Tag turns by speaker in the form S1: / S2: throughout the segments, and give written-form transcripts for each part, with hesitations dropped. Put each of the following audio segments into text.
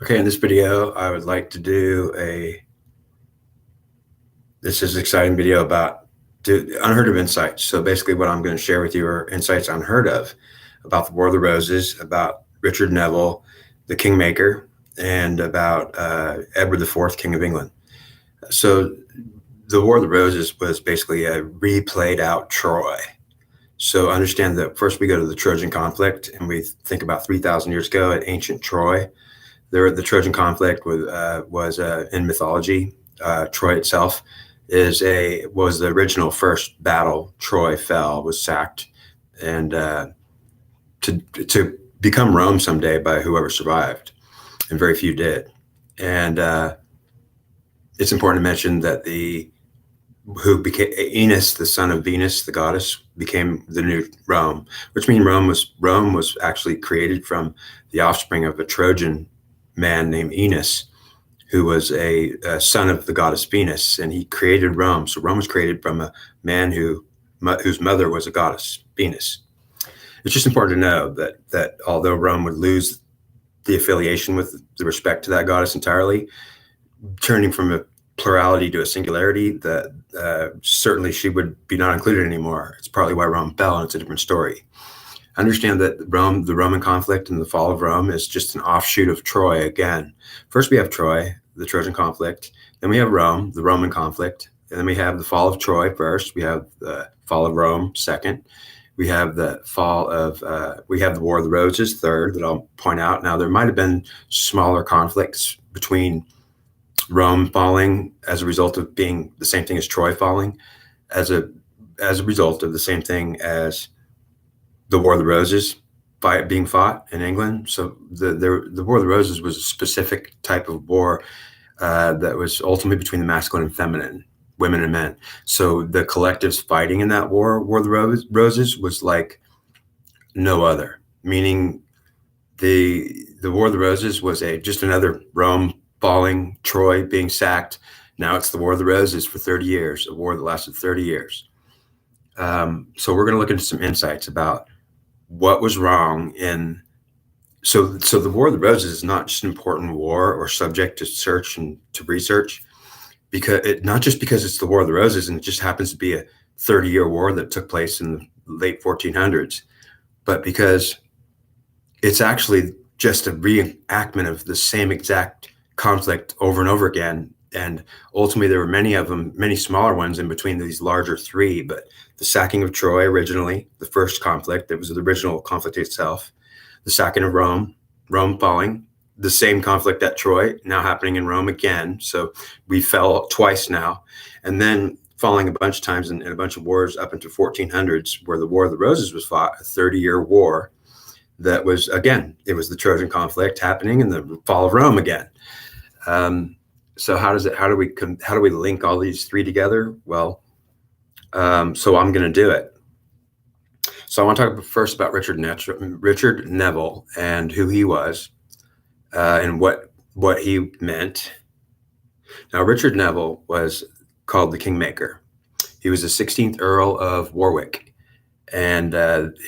S1: Okay, in this video, I would like to do this is an exciting video about unheard of insights. So basically what I'm going to share with you are insights unheard of about the War of the Roses, about Richard Neville, the Kingmaker, and about Edward IV, King of England. So the War of the Roses was basically a replayed out Troy. So understand that first we go to the Trojan conflict and we think about 3,000 years ago at ancient Troy. The Trojan conflict was in mythology. Troy itself was the original first battle. Troy fell, was sacked, and to become Rome someday by whoever survived, and very few did. And it's important to mention that who became Enos, the son of Venus, the goddess, became the new Rome, which means Rome was actually created from the offspring of a Trojan man named Enos, who was a son of the goddess Venus, and he created Rome. So Rome was created from a man whose mother was a goddess, Venus. It's just important to know that although Rome would lose the affiliation with the respect to that goddess entirely, turning from a plurality to a singularity, that certainly she would be not included anymore. It's partly why Rome fell, and it's a different story. Understand that the Roman conflict and the fall of Rome is just an offshoot of Troy again. First we have Troy, the Trojan conflict, then we have Rome, the Roman conflict, and then we have the fall of Troy first, we have the fall of Rome second, we have the we have the War of the Roses third, that I'll point out. Now there might have been smaller conflicts between Rome falling as a result of being the same thing as Troy falling, as a result of the same thing as the War of the Roses being fought in England. So the War of the Roses was a specific type of war that was ultimately between the masculine and feminine, women and men. So the collectives fighting in that War of the Roses, was like no other. Meaning the War of the Roses was just another Rome falling, Troy being sacked. Now it's the War of the Roses for 30 years, a war that lasted 30 years. So we're going to look into some insights about what was wrong so the War of the Roses is not just an important war or subject to search and to research, not just because it's the War of the Roses and it just happens to be a 30-year war that took place in the late 1400s, but because it's actually just a reenactment of the same exact conflict over and over again. And ultimately, there were many of them, many smaller ones in between these larger three. But the sacking of Troy originally, the first conflict, that was the original conflict itself. The sacking of Rome, Rome falling, the same conflict at Troy, now happening in Rome again. So we fell twice now. And then falling a bunch of times in a bunch of wars up into 1400s, where the War of the Roses was fought, a 30-year war that was, again, it was the Trojan conflict happening and the fall of Rome again. So how do we link all these three together? Well, so I'm going to do it. So I want to talk first about Richard Neville and who he was, and what he meant. Now, Richard Neville was called the Kingmaker. He was the 16th Earl of Warwick, and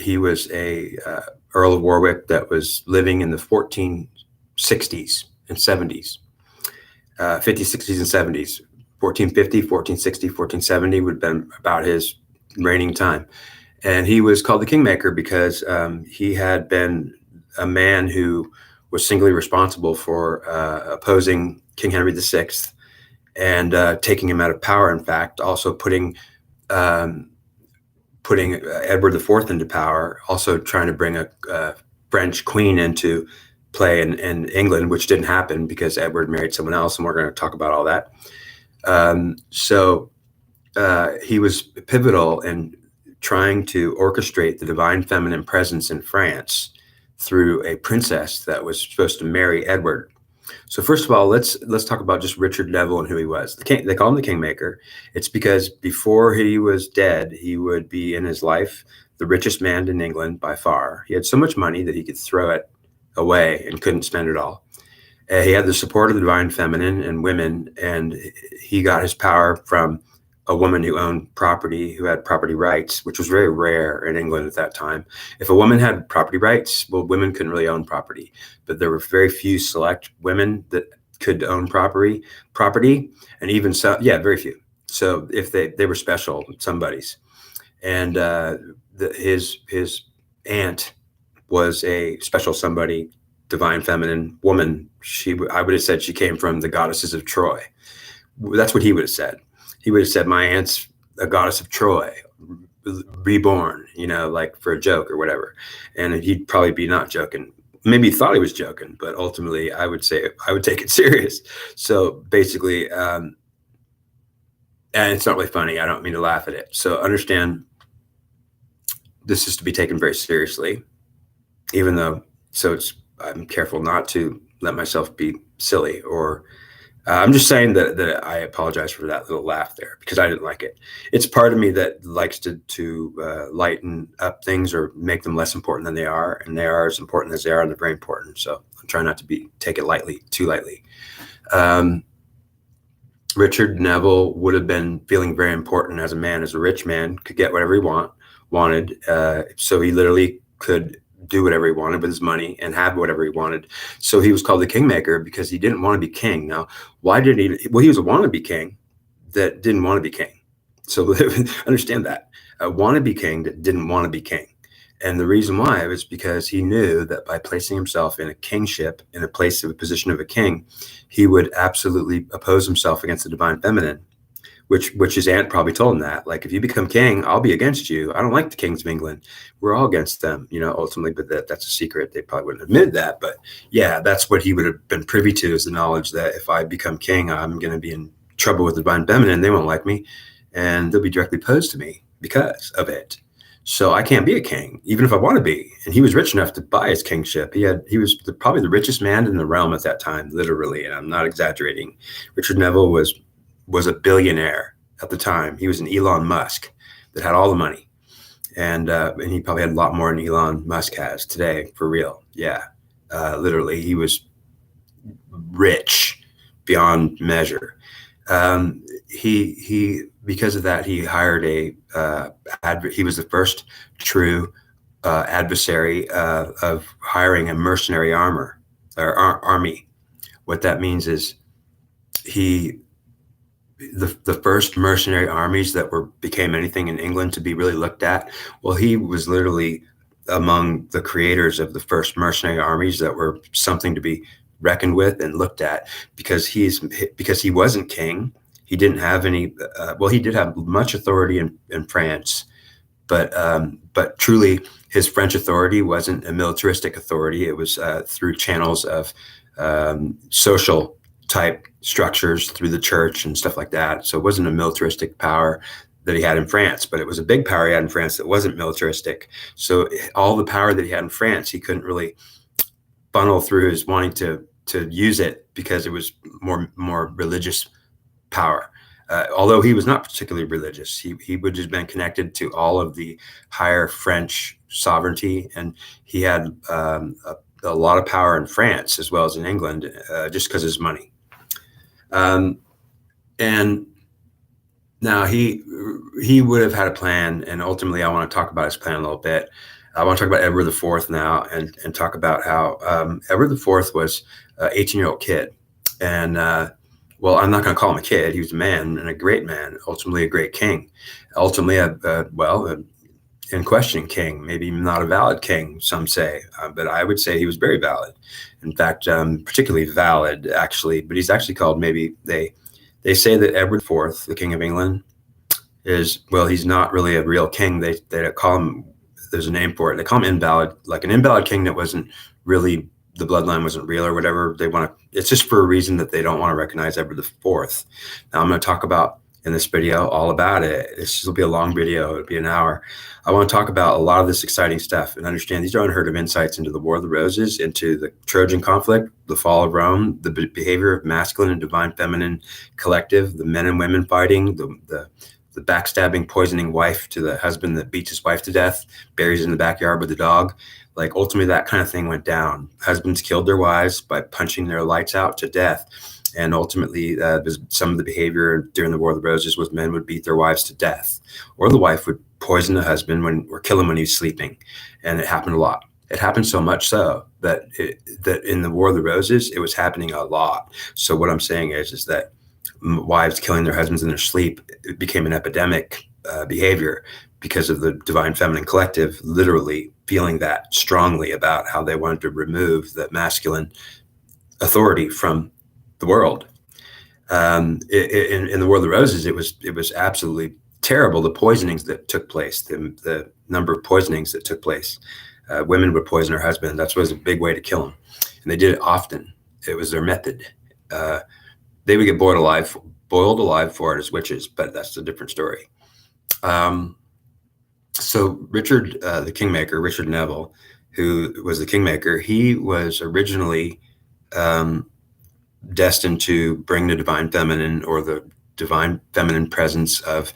S1: he was a Earl of Warwick that was living in the 1460s and 70s. 50s, 60s, and 70s. 1450, 1460, 1470 would have been about his reigning time. And he was called the Kingmaker because he had been a man who was singly responsible for opposing King Henry VI and taking him out of power. In fact, also putting Edward IV into power, also trying to bring a French queen into play in England, which didn't happen because Edward married someone else, and we're going to talk about all that. So he was pivotal in trying to orchestrate the divine feminine presence in France through a princess that was supposed to marry Edward. So first of all, let's talk about just Richard Neville and who he was. They call him the Kingmaker. It's because before he was dead, he would be in his life the richest man in England by far. He had so much money that he could throw it away and couldn't spend it all. He had the support of the divine feminine and women, and he got his power from a woman who owned property, who had property rights, which was very rare in England at that time. If a woman had property rights, well, women couldn't really own property, but there were very few select women that could own property, and even so, yeah, very few. So if they were special somebody's, and his aunt was a special somebody, divine feminine woman. I would have said she came from the goddesses of Troy. That's what he would have said. He would have said, my aunt's a goddess of Troy, reborn, like for a joke or whatever. And he'd probably be not joking. Maybe he thought he was joking, but ultimately I would say I would take it serious. So basically, and it's not really funny. I don't mean to laugh at it. So understand, this is to be taken very seriously, even though, I'm careful not to let myself be silly, or I'm just saying that I apologize for that little laugh there, because I didn't like it. It's part of me that likes to lighten up things or make them less important than they are, and they are as important as they are, and they're very important. So I'm trying not to take it too lightly. Richard Neville would have been feeling very important as a man, as a rich man, could get whatever he wanted. So he literally could do whatever he wanted with his money and have whatever he wanted. So he was called the kingmaker because he didn't want to be king. Now, why did he? Well, he was a wannabe king that didn't want to be king. So understand that. A wannabe king that didn't want to be king. And the reason why was because he knew that by placing himself in a kingship, in a place of a position of a king, he would absolutely oppose himself against the divine feminine, which his aunt probably told him that, like, if you become king, I'll be against you. I don't like the kings of England. We're all against them, ultimately, but that's a secret. They probably wouldn't admit that. But yeah, that's what he would have been privy to, is the knowledge that if I become king, I'm going to be in trouble with the divine feminine. They won't like me, and they'll be directly opposed to me because of it. So I can't be a king, even if I want to be. And he was rich enough to buy his kingship. He was probably the richest man in the realm at that time, literally, and I'm not exaggerating. Richard Neville was a billionaire at the time. He was an Elon Musk that had all the money, and he probably had a lot more than Elon Musk has today, for real. Yeah, literally, he was rich beyond measure. He because of that, he hired he was the first true adversary of hiring a mercenary army. What that means is the first mercenary armies that became anything in England to be really looked at. Well, he was literally among the creators of the first mercenary armies that were something to be reckoned with and looked at, because he wasn't king. He didn't have any. Well, he did have much authority in France, but truly his French authority wasn't a militaristic authority. It was through channels of social type structures through the church and stuff like that. So it wasn't a militaristic power that he had in France, but it was a big power he had in France that wasn't militaristic. So all the power that he had in France, he couldn't really funnel through his wanting to use it, because it was more religious power. Although he was not particularly religious, he would have been connected to all of the higher French sovereignty, and he had a lot of power in France as well as in England, just because of his money. And now he would have had a plan, and ultimately I want to talk about his plan a little bit. I want to talk about Edward IV now, and talk about how Edward IV was an 18-year-old kid. And well, I'm not going to call him a kid. He was a man, and a great man, ultimately a great king, ultimately in question king, maybe not a valid king, some say, but I would say he was very valid. In fact, particularly valid, actually. But he's actually called, maybe they say that Edward IV, the King of England, he's not really a real king. They call him, there's a name for it. They call him invalid, like an invalid king that wasn't really, the bloodline wasn't real or whatever. It's just for a reason that they don't want to recognize Edward IV. Now I'm going to talk about in this video all about it. This will be a long video. It'll be an hour. I want to talk about a lot of this exciting stuff and understand these are unheard of insights into the War of the Roses, into the Trojan conflict, the fall of Rome, the behavior of masculine and divine feminine collective, the men and women fighting, the backstabbing, poisoning wife to the husband that beats his wife to death, buries in the backyard with the dog. Like, ultimately, that kind of thing went down. Husbands killed their wives by punching their lights out to death. And ultimately, some of the behavior during the War of the Roses was men would beat their wives to death, or the wife would poison the husband or kill him when he was sleeping. And it happened a lot. It happened so much so that that in the War of the Roses, it was happening a lot. So what I'm saying is that wives killing their husbands in their sleep, it became an epidemic behavior because of the Divine Feminine Collective literally feeling that strongly about how they wanted to remove the masculine authority from the world. In the War of the Roses, it was absolutely terrible, the poisonings that took place, the number of poisonings that took place. Women would poison their husband. That was a big way to kill them, and they did it often. It was their method. They would get boiled alive for it as witches, but that's a different story. So Richard, the Kingmaker, Richard Neville, who was the Kingmaker, he was originally destined to bring the divine feminine, or the divine feminine presence of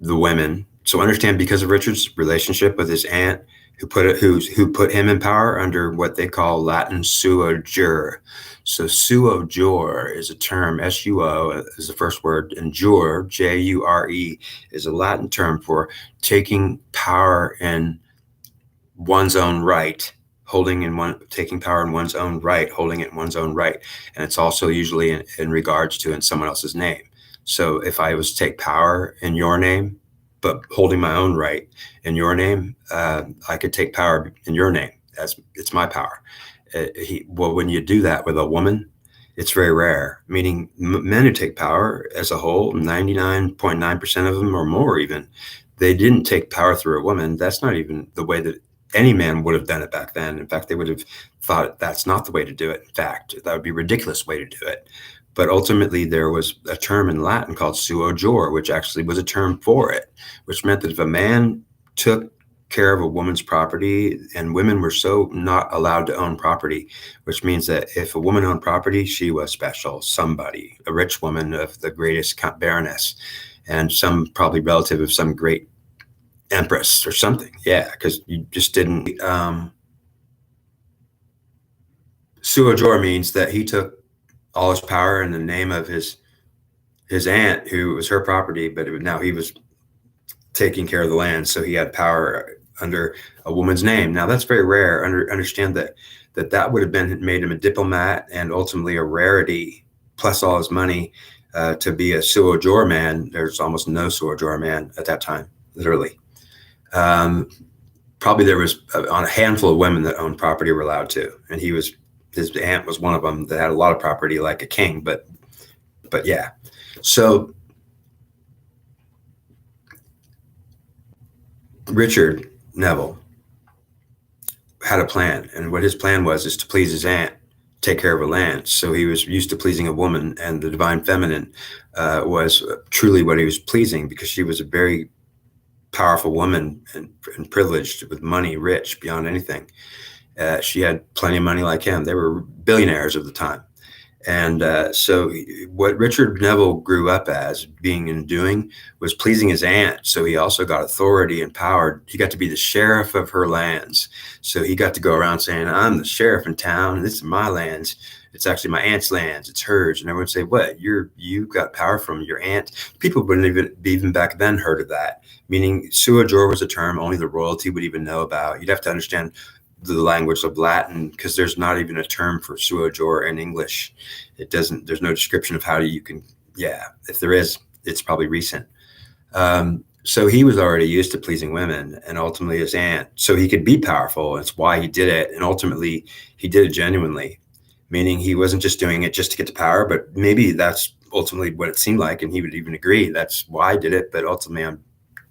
S1: the women. So understand, because of Richard's relationship with his aunt, who put him in power under what they call Latin suo jure. So suo jure is a term, suo is the first word, and jure, jure, is a Latin term for taking power in one's own right, taking power in one's own right, holding it in one's own right. And it's also usually in regards to in someone else's name. So if I was to take power in your name, but holding my own right in your name, I could take power in your name, as it's my power. Well, when you do that with a woman, it's very rare, meaning men who take power as a whole, 99.9% of them or more even, they didn't take power through a woman. That's not even the way that any man would have done it back then. In fact, they would have thought that's not the way to do it. In fact, that would be a ridiculous way to do it. But ultimately, there was a term in Latin called suo jure, which actually was a term for it, which meant that if a man took care of a woman's property, and women were so not allowed to own property, which means that if a woman owned property, she was special, somebody, a rich woman of the greatest baroness, and some probably relative of some great empress or something. Yeah, because you just didn't. Suo jure means that he took all his power in the name of his aunt, who was her property, but now he was taking care of the land, so he had power under a woman's name. Now that's very rare. Understand that would have made him a diplomat, and ultimately a rarity, plus all his money, to be a suo jure man. There's almost no suo jure man at that time, literally. Probably there was on a handful of women that owned property were allowed to, and his aunt was one of them that had a lot of property, like a king. But yeah, so Richard Neville had a plan, and what his plan was is to please his aunt, take care of her land. So he was used to pleasing a woman, and the divine feminine was truly what he was pleasing, because she was a very powerful woman and privileged, with money, rich beyond anything. She had plenty of money like him. They were billionaires of the time. And so what Richard Neville grew up as being and doing was pleasing his aunt. So he also got authority and power. He got to be the sheriff of her lands. So he got to go around saying, I'm the sheriff in town, and this is my lands. It's actually my aunt's lands. It's hers. And everyone would say, what? You got power from your aunt? People wouldn't even back then heard of that. Meaning suo jure was a term only the royalty would even know about. You'd have to understand the language of Latin, because there's not even a term for suo jure in English. There's no description of how you can, if there is, it's probably recent. So he was already used to pleasing women, and ultimately his aunt, so he could be powerful. It's why he did it. And ultimately he did it genuinely, meaning he wasn't just doing it just to get to power, but maybe that's ultimately what it seemed like. And he would even agree that's why I did it. But ultimately I'm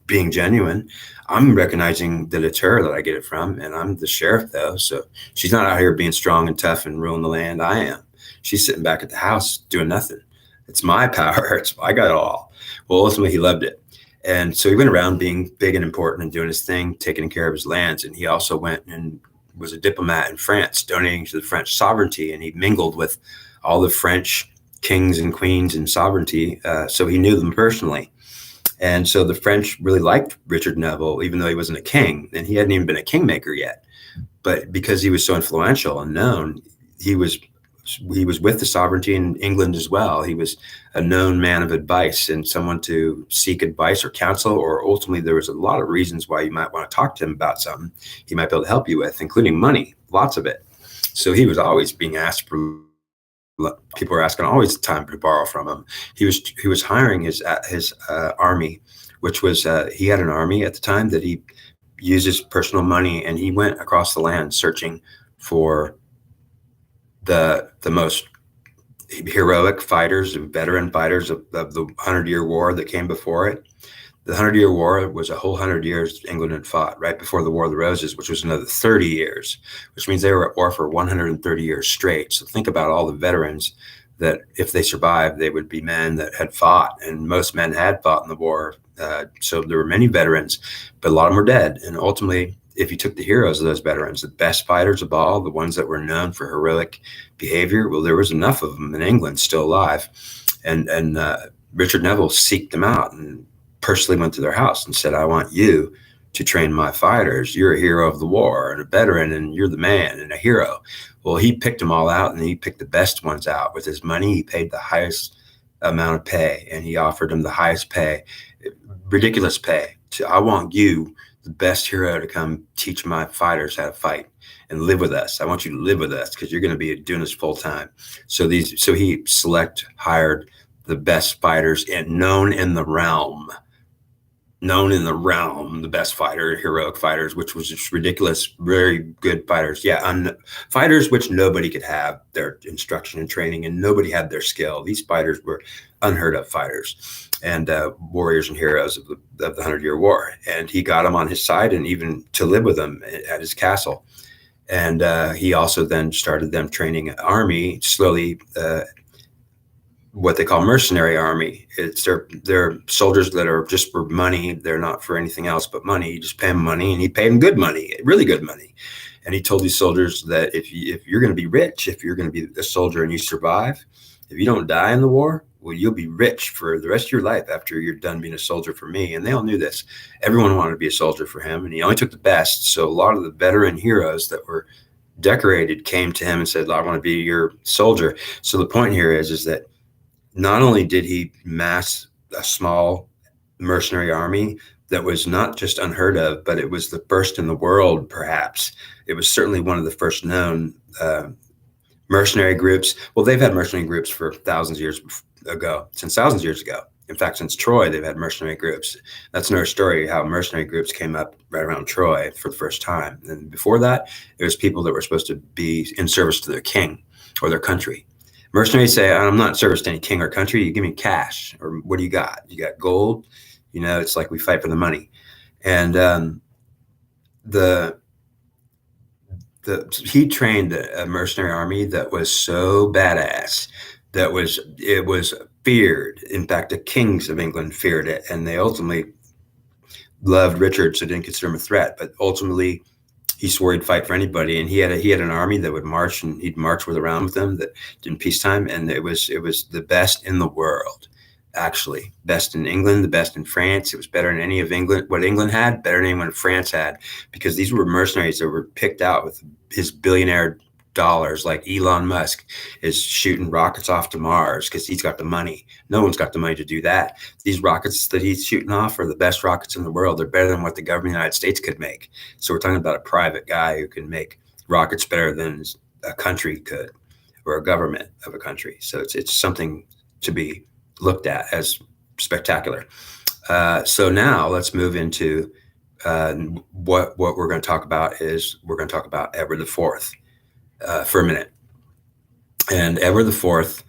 S1: being genuine. I'm recognizing that it's her that I get it from, and I'm the sheriff though. So she's not out here being strong and tough and ruling the land. I am. She's sitting back at the house doing nothing. It's my power. I got it all. Well, ultimately he loved it. And so he went around being big and important and doing his thing, taking care of his lands. And he also went and was a diplomat in France, donating to the French sovereignty. And he mingled with all the French kings and queens and sovereignty. So he knew them personally. And so the French really liked Richard Neville, even though he wasn't a king, and he hadn't even been a kingmaker yet. But because he was so influential and known, he was he was with the sovereignty in England as well. He was a known man of advice and someone to seek advice or counsel, or ultimately there was a lot of reasons why you might want to talk to him about something he might be able to help you with, including money, lots of it. So he was always being asked for, people were asking always the time to borrow from him. He was hiring his army, which was he had an army at the time that he used his personal money, and he went across the land searching for the most heroic fighters and veteran fighters of the 100-Year War that came before it. The 100-Year War was a whole 100 years England had fought right before the War of the Roses, which was another 30 years, which means they were at war for 130 years straight. So think about all the veterans that if they survived, they would be men that had fought, and most men had fought in the war. So there were many veterans, but a lot of them were dead. And ultimately, if you took the heroes of those veterans, the best fighters of all, the ones that were known for heroic behavior, well, there was enough of them in England still alive. And Richard Neville seeked them out and personally went to their house and said, I want you to train my fighters. You're a hero of the war and a veteran, and you're the man and a hero. Well, he picked them all out, and he picked the best ones out. With his money, he paid the highest amount of pay, and he offered them the highest pay, ridiculous pay. I want you, the best hero, to come teach my fighters how to fight and live with us. I want you to live with us because you're going to be doing this full time. So he hired the best fighters and known in the realm, the best heroic fighters, which was just ridiculous, very good fighters. Yeah, fighters which nobody could have their instruction and training, and nobody had their skill. These fighters were unheard of fighters and warriors and heroes of the 100-Year War. And he got them on his side, and even to live with them at his castle. And he also then started them training an army slowly, what they call mercenary army. It's they're soldiers that are just for money. They're not for anything else but money. You just pay them money, and he paid them good money, really good money. And he told these soldiers that if you're going to be rich, if you're going to be a soldier and you survive, if you don't die in the war, well, you'll be rich for the rest of your life after you're done being a soldier for me. And they all knew this. Everyone wanted to be a soldier for him, and he only took the best. So a lot of the veteran heroes that were decorated came to him and said, I want to be your soldier. So the point here is that not only did he mass a small mercenary army that was not just unheard of, but it was the first in the world, perhaps. It was certainly one of the first known mercenary groups. Well, they've had mercenary groups for thousands of years ago. In fact, since Troy, they've had mercenary groups. That's another story, how mercenary groups came up right around Troy for the first time. And before that, it was people that were supposed to be in service to their king or their country. Mercenaries say, I'm not in service to any king or country. You give me cash, or what do you got? You got gold? It's like we fight for the money. And he trained a mercenary army that was so badass that it was feared. In fact, the kings of England feared it, and they ultimately loved Richard, so didn't consider him a threat. But ultimately, he swore he'd fight for anybody, and he had an army that would march, and he'd march around with them that in peacetime, and it was the best in the world, actually, best in England, the best in France. It was better than any of England, what England had, better than anyone France had, because these were mercenaries that were picked out with his billionaire dollars. Like Elon Musk is shooting rockets off to Mars because he's got the money. No one's got the money to do that. These rockets that he's shooting off are the best rockets in the world. They're better than what the government of the United States could make. So we're talking about a private guy who can make rockets better than a country could, or a government of a country. So it's something to be looked at as spectacular. So now let's move into what we're going to talk about is we're going to talk about Edward IV for a minute. And Edward IV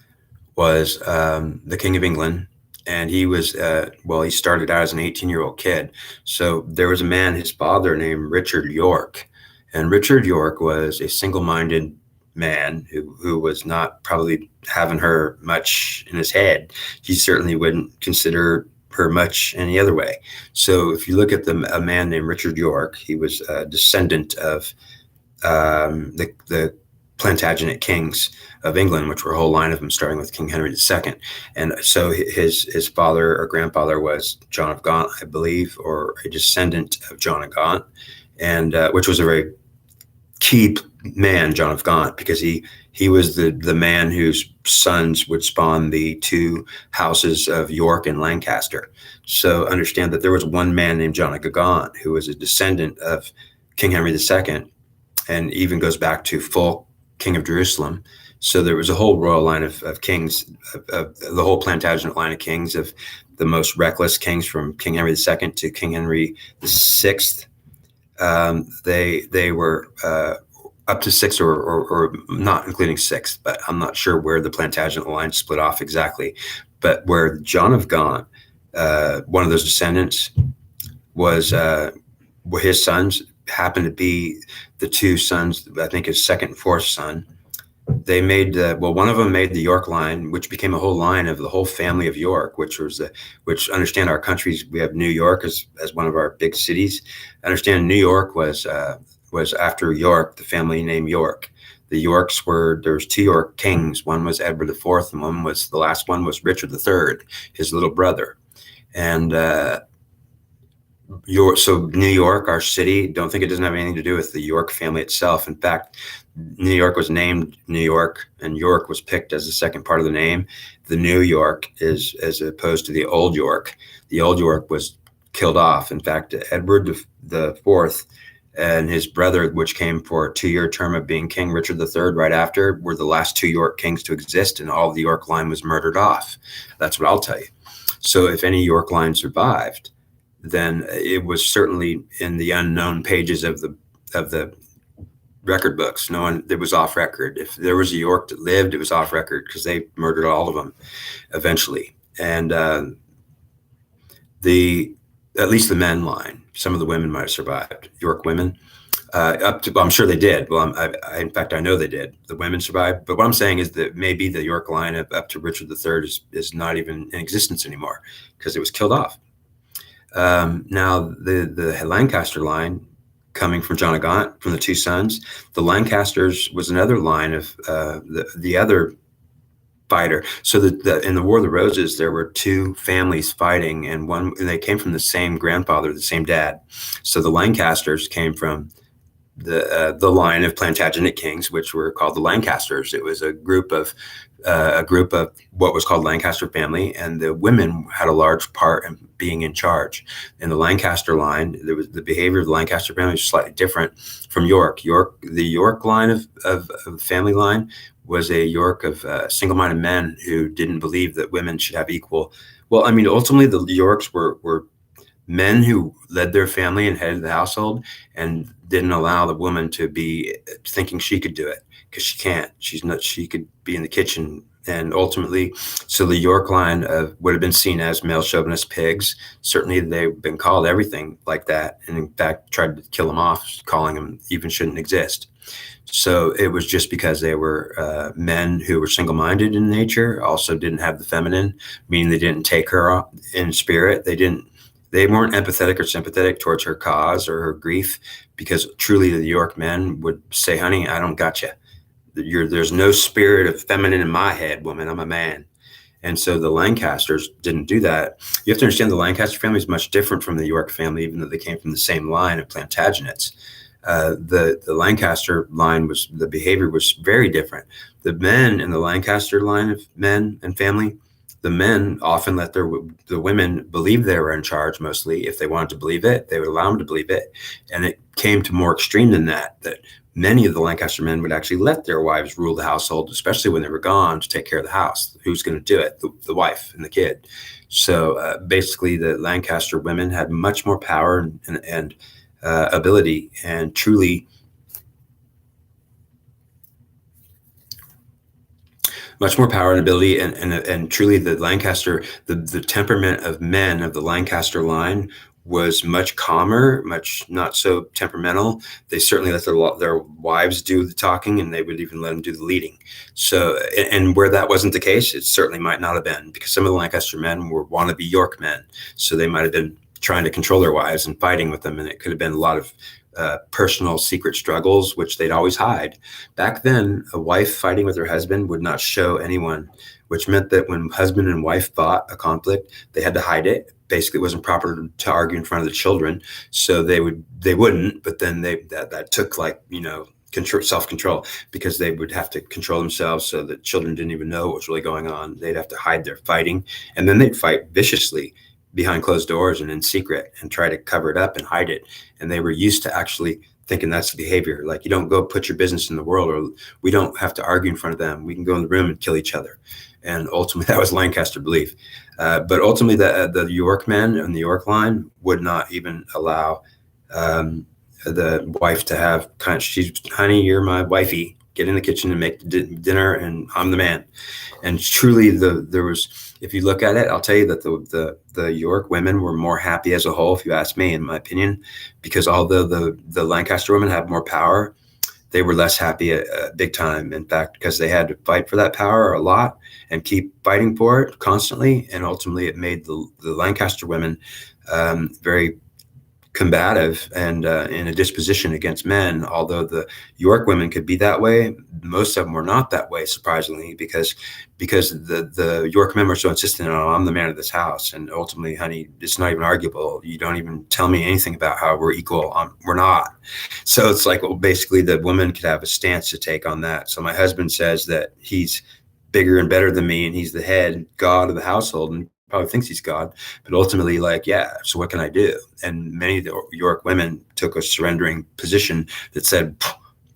S1: was the King of England, and he was, he started out as an 18-year-old kid. So there was a man, his father, named Richard York. And Richard York was a single-minded man who was not probably having her much in his head. He certainly wouldn't consider her much any other way. So if you look at a man named Richard York, he was a descendant of the Plantagenet kings of England, which were a whole line of them, starting with King Henry II. And so his father or grandfather was John of Gaunt, I believe, or a descendant of John of Gaunt, and which was a very key man, John of Gaunt, because he He was the man whose sons would spawn the two houses of York and Lancaster. So understand that there was one man named John of Gaunt who was a descendant of King Henry II, and even goes back to Fulk, King of Jerusalem. So there was a whole royal line of kings, of the whole Plantagenet line of kings, of the most reckless kings from King Henry II to King Henry VI. They were up to six, or not including six, but I'm not sure where the Plantagenet line split off exactly. But where John of Gaunt, one of those descendants, was his sons happened to be the two sons, I think his second and fourth son. They made one of them made the York line, which became a whole line of the whole family of York, which understand our countries. We have New York as one of our big cities. Understand New York was after York, the family name York. The Yorks there's two York kings. One was Edward IV, and the last one was Richard III, his little brother. And so New York, our city, don't think it doesn't have anything to do with the York family itself. In fact, New York was named New York, and York was picked as the second part of the name. The New York is as opposed to the Old York. The Old York was killed off. In fact, Edward IV and his brother, which came for a 2-year term of being king, Richard III, right after, were the last two York kings to exist, and all of the York line was murdered off. That's what I'll tell you. So if any York line survived, then it was certainly in the unknown pages of the record books. No one, it was off record. If there was a York that lived, it was off record because they murdered all of them eventually. And at least the men line, some of the women might have survived, York women, I'm sure they did. Well, in fact, I know they did. The women survived. But what I'm saying is that maybe the York line up to Richard III is not even in existence anymore because it was killed off. Now, the Lancaster line, coming from John of Gaunt, from the two sons, the Lancasters was another line of the other fighter. So in the War of the Roses, there were two families fighting, and they came from the same grandfather, the same dad. So the Lancasters came from the line of Plantagenet kings, which were called the Lancasters. It was a group of what was called Lancaster family, and the women had a large part in being in charge. In the Lancaster line, the behavior of the Lancaster family was slightly different from York. The York line of family line was a York of single-minded men who didn't believe that women should have equal. Well, I mean, ultimately the Yorks were men who led their family and headed the household, and didn't allow the woman to be thinking she could do it, because she can't. She could be in the kitchen. And ultimately, so the York line would have been seen as male chauvinist pigs. Certainly they've been called everything like that, and in fact tried to kill them off, calling them even shouldn't exist. So it was just because they were men who were single-minded in nature, also didn't have the feminine, meaning they didn't take her in spirit. They weren't empathetic or sympathetic towards her cause or her grief, because truly the York men would say, honey, I don't got you. There's no spirit of feminine in my head, woman. I'm a man. And so the Lancasters didn't do that. You have to understand the Lancaster family is much different from the York family, even though they came from the same line of Plantagenets. The Lancaster line the behavior was very different. The men in the Lancaster line of men and family, the men often let the women believe they were in charge. Mostly, if they wanted to believe it, they would allow them to believe it. And it came to more extreme than that many of the Lancaster men would actually let their wives rule the household, especially when they were gone, to take care of the house. Who's going to do it? The wife and the kid. So basically, the Lancaster women had much more power and ability, and truly much more power and ability, and truly the Lancaster, the temperament of men of the Lancaster line was much calmer, much not so temperamental. They certainly let their wives do the talking, and they would even let them do the leading. So, and where that wasn't the case, it certainly might not have been, because some of the Lancaster men were wannabe York men. So they might have been trying to control their wives and fighting with them, and it could have been a lot of personal secret struggles, which they'd always hide. Back then, a wife fighting with her husband would not show anyone, which meant that when husband and wife fought a conflict, they had to hide it. Basically, it wasn't proper to argue in front of the children, so they wouldn't. But then that took self-control, because they would have to control themselves so that children didn't even know what was really going on. They'd have to hide their fighting, and then they'd fight viciously behind closed doors and in secret and try to cover it up and hide it. And they were used to actually thinking that's the behavior. Like, you don't go put your business in the world, or we don't have to argue in front of them. We can go in the room and kill each other. And ultimately, that was Lancaster belief. But ultimately, the York men and the York line would not even allow the wife to have she's, honey, you're my wifey. Get in the kitchen and make dinner, and I'm the man. And truly, there was, if you look at it, I'll tell you that the York women were more happy as a whole, if you ask me, in my opinion, because although the Lancaster women have more power, they were less happy big time. In fact, because they had to fight for that power a lot and keep fighting for it constantly. And ultimately, it made the Lancaster women very combative and in a disposition against men. Although the York women could be that way, most of them were not that way, surprisingly, because the York men were so insistent on, I'm the man of this house, and ultimately, honey, it's not even arguable. You don't even tell me anything about how we're equal. We're not. So it's like, well, basically the woman could have a stance to take on that. So my husband says that he's bigger and better than me, and he's the head god of the household, and probably thinks he's God, but ultimately, like, yeah, so what can I do? And many of the York women took a surrendering position that said,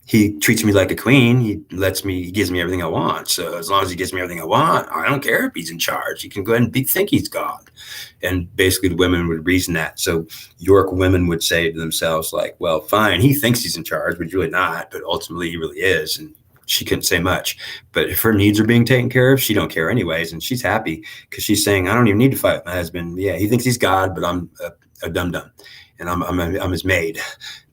S1: he treats me like a queen. He gives me everything I want. So as long as he gives me everything I want, I don't care if he's in charge. He can go ahead and think he's God. And basically the women would reason that. So York women would say to themselves, like, well, fine, he thinks he's in charge, but he's really not. But ultimately he really is. And she couldn't say much. But if her needs are being taken care of, she don't care anyways. And she's happy because she's saying, I don't even need to fight with my husband. Yeah, he thinks he's God, but I'm a dum-dum, and I'm his maid.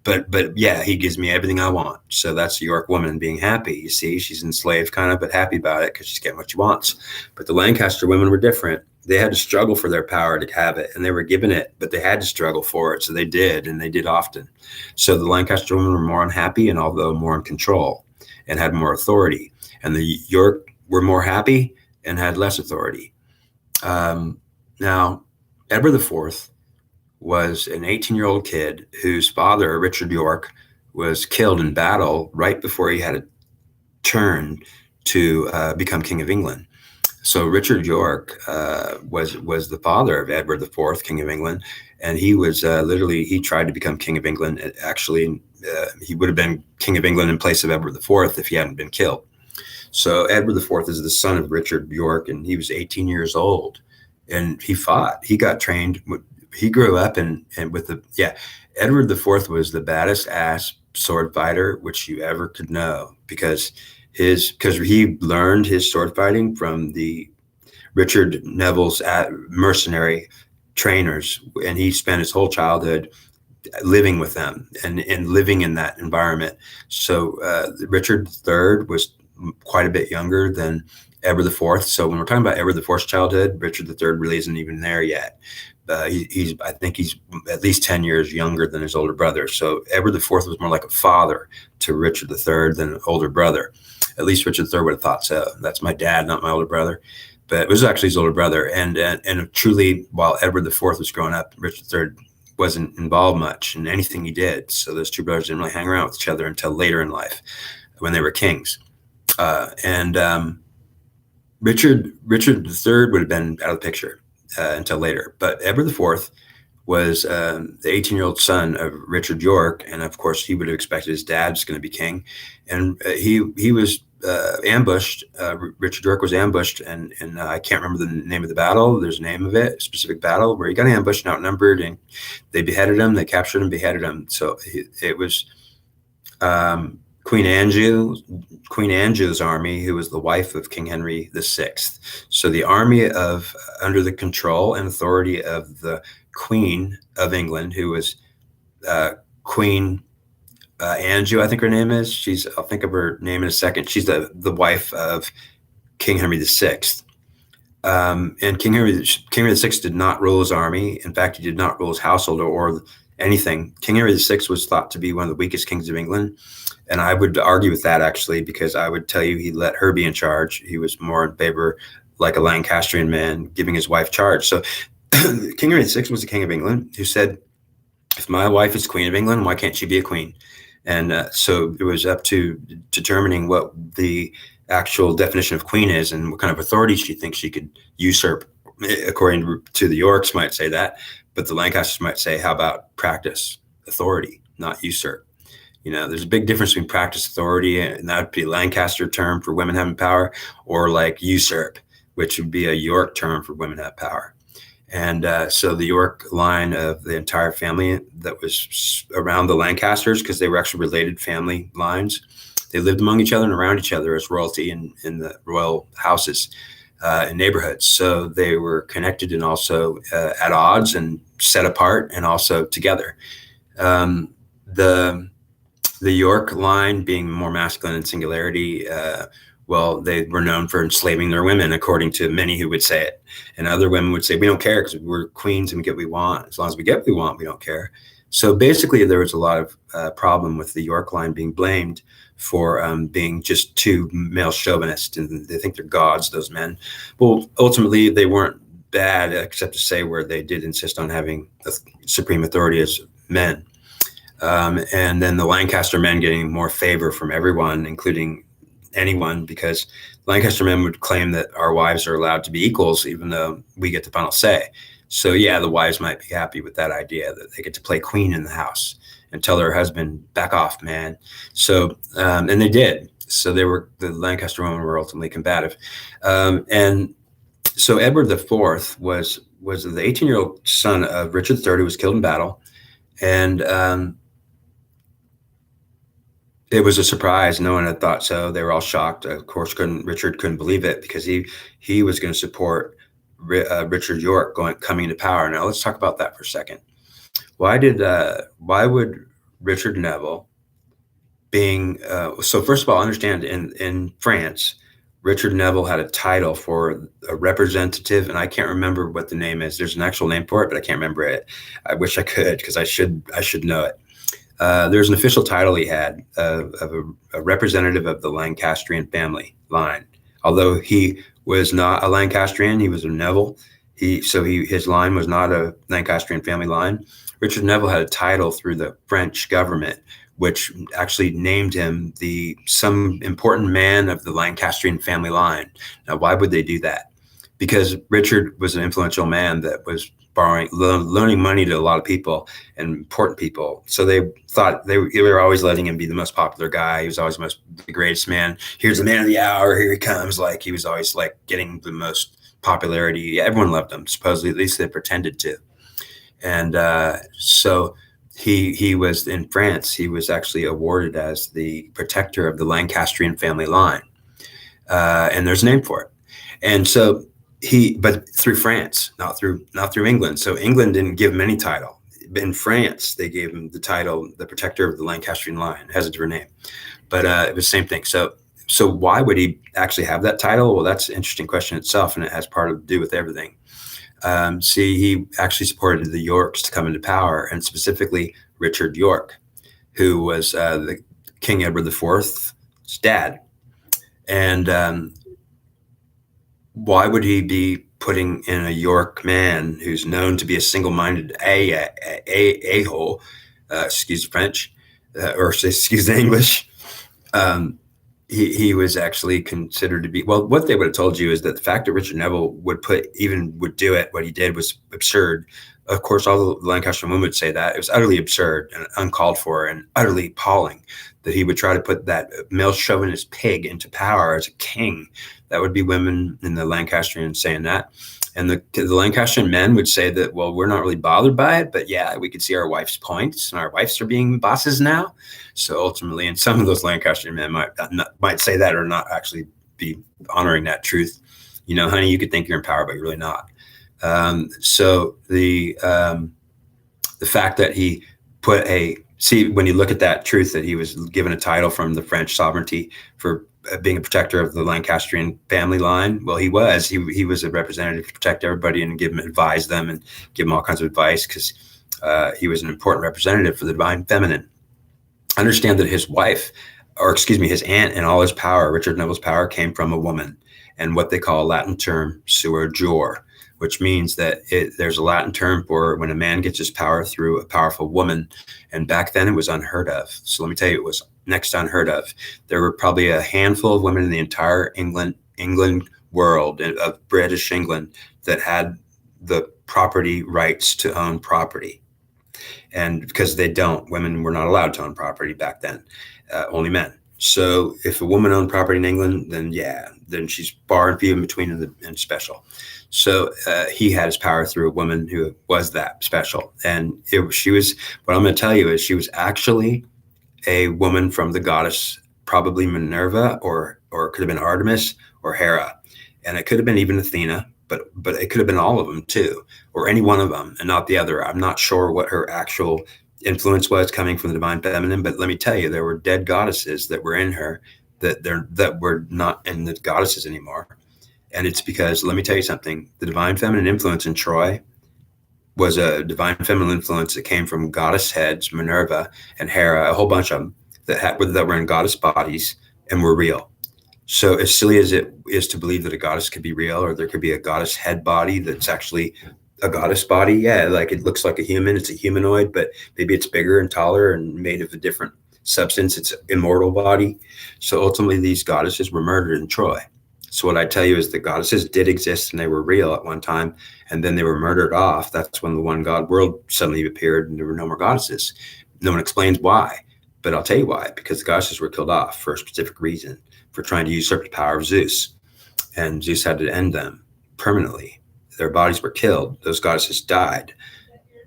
S1: But yeah, he gives me everything I want. So that's the York woman being happy. You see, she's enslaved kind of, but happy about it because she's getting what she wants. But the Lancaster women were different. They had to struggle for their power to have it, and they were given it, but they had to struggle for it. So they did, and they did often. So the Lancaster women were more unhappy, and although more in control and had more authority, and the York were more happy and had less authority. Now, Edward IV was an 18-year-old kid whose father, Richard York, was killed in battle right before he had a turn to become King of England. So Richard York was the father of Edward IV, King of England, and he was he tried to become King of England. Actually, he would have been King of England in place of Edward IV if he hadn't been killed. So Edward IV is the son of Richard York, and he was 18 years old, and he fought. He got trained. He grew up Edward IV was the baddest ass sword fighter which you ever could know, because he learned his sword fighting from the Richard Neville's mercenary trainers, and he spent his whole childhood living with them and living in that environment. So Richard III was quite a bit younger than Edward IV. So when we're talking about Edward IV's childhood, Richard III really isn't even there yet. I think he's at least 10 years younger than his older brother. So Edward IV was more like a father to Richard III than an older brother. At least Richard III would have thought so. That's my dad, not my older brother. But it was actually his older brother. And truly, while Edward IV was growing up, Richard III wasn't involved much in anything he did. So those two brothers didn't really hang around with each other until later in life when they were kings. Richard III would have been out of the picture until later. But Edward IV was the 18-year-old son of Richard York, and of course he would have expected his dad was going to be king. And he was ambushed. Richard York was ambushed, and I can't remember the name of the battle. There's a name of it, a specific battle where he got ambushed and outnumbered, and they beheaded him. They captured him, beheaded him. So it was Queen Anjou's army, who was the wife of King Henry VI. So the army under the control and authority of the Queen of England, who was Queen Anjou, I think her name is. I'll think of her name in a second. She's the wife of King Henry VI. And King Henry VI did not rule his army. In fact, he did not rule his household or anything. King Henry VI was thought to be one of the weakest kings of England. And I would argue with that, actually, because I would tell you he let her be in charge. He was more in favor, like a Lancastrian man, giving his wife charge. So King Henry VI was the king of England who said, if my wife is queen of England, why can't she be a queen? And so it was up to determining what the actual definition of queen is and what kind of authority she thinks she could usurp. According to the Yorks, might say that, but the Lancasters might say, how about practice authority, not usurp? There's a big difference between practice authority, and that would be a Lancaster term for women having power, or like usurp, which would be a York term for women have power. And so the York line of the entire family that was around the Lancasters, because they were actually related family lines, they lived among each other and around each other as royalty in the royal houses and neighborhoods. So they were connected and also at odds and set apart and also together. The York line being more masculine in singularity, well, they were known for enslaving their women, according to many who would say it. And other women would say, we don't care because we're queens and we get what we want. As long as we get what we want, we don't care. So basically, there was a lot of problem with the York line being blamed for being just too male chauvinist. And they think they're gods, those men. Well, ultimately, they weren't bad, except to say where they did insist on having supreme authority as men. And then the Lancaster men getting more favor from everyone, including anyone, because Lancaster men would claim that our wives are allowed to be equals, even though we get the final say. So yeah, the wives might be happy with that idea that they get to play queen in the house and tell their husband, back off, man. So, and they did. So the Lancaster women were ultimately combative. And so Edward IV was the 18-year-old son of Richard III, who was killed in battle. And it was a surprise. No one had thought so. They were all shocked. Of course, Richard couldn't believe it, because he was going to support Richard York coming into power. Now let's talk about that for a second. Why would Richard Neville being so first of all, understand in France, Richard Neville had a title for a representative, and I can't remember what the name is. There's an actual name for it, but I can't remember it. I wish I could, because I should know it. There's an official title he had of a representative of the Lancastrian family line. Although he was not a Lancastrian, he was a Neville. His line was not a Lancastrian family line. Richard Neville had a title through the French government, which actually named him some important man of the Lancastrian family line. Now, why would they do that? Because Richard was an influential man that was loaning money to a lot of people and important people. So they thought they were always letting him be the most popular guy. He was always the greatest man. Here's the man of the hour. Here he comes. Like, he was always like getting the most popularity. Everyone loved him, supposedly. At least they pretended to. And so he was in France. He was actually awarded as the protector of the Lancastrian family line. And there's a name for it. And so but through France, not through England. So England didn't give him any title. In France, they gave him the title, the protector of the Lancastrian line. It has a different name, but it was the same thing. So why would he actually have that title? Well, that's an interesting question itself, and it has part to do with everything. He actually supported the Yorks to come into power, and specifically Richard York, who was the King Edward IV's dad. And why would he be putting in a York man who's known to be a single-minded a-hole, excuse French, or excuse the English? He was actually considered to be, well, what they would have told you is that the fact that Richard Neville would do it, what he did was absurd. Of course, all the Lancaster women would say that. It was utterly absurd and uncalled for and utterly appalling that he would try to put that male chauvinist pig into power as a king. That would be women in the Lancastrian saying that. And the Lancastrian men would say that, well, we're not really bothered by it, but yeah, we could see our wife's points, and our wives are being bosses now. So ultimately, and some of those Lancastrian men might say that or not actually be honoring that truth. Honey, you could think you're in power, but you're really not. So the fact that he put when you look at that truth, that he was given a title from the French sovereignty for being a protector of the Lancastrian family line. Well, he was a representative to protect everybody and advise them and give them all kinds of advice, because he was an important representative for the divine feminine. Understand that his aunt, and all his power, Richard Neville's power, came from a woman, and what they call a Latin term, suor jure, which means that there's a Latin term for when a man gets his power through a powerful woman. And back then it was unheard of. So let me tell you, it was next to unheard of. There were probably a handful of women in the entire England world, of British England, that had the property rights to own property. And because women were not allowed to own property back then, only men. So if a woman owned property in England, then she's far and few in between and special. So he had his power through a woman who was that special. And what I'm going to tell you is she was actually a woman from the goddess, probably Minerva, or it could have been Artemis or Hera. And it could have been even Athena, but it could have been all of them too, or any one of them and not the other. I'm not sure what her actual influence was coming from the divine feminine, but let me tell you, there were dead goddesses that were in her that were not in the goddesses anymore. And it's because, let me tell you something, the divine feminine influence in Troy was a divine feminine influence that came from goddess heads, Minerva and Hera, a whole bunch of them that were in goddess bodies and were real. So as silly as it is to believe that a goddess could be real, or there could be a goddess head body that's actually a goddess body, yeah, like it looks like a human, it's a humanoid, but maybe it's bigger and taller and made of a different substance, it's an immortal body. So ultimately these goddesses were murdered in Troy. So what I tell you is the goddesses did exist and they were real at one time, and then they were murdered off. That's when the one god world suddenly appeared and there were no more goddesses. No one explains why, but I'll tell you why, because the goddesses were killed off for a specific reason, for trying to usurp the power of Zeus. And Zeus had to end them permanently. Their bodies were killed. Those goddesses died.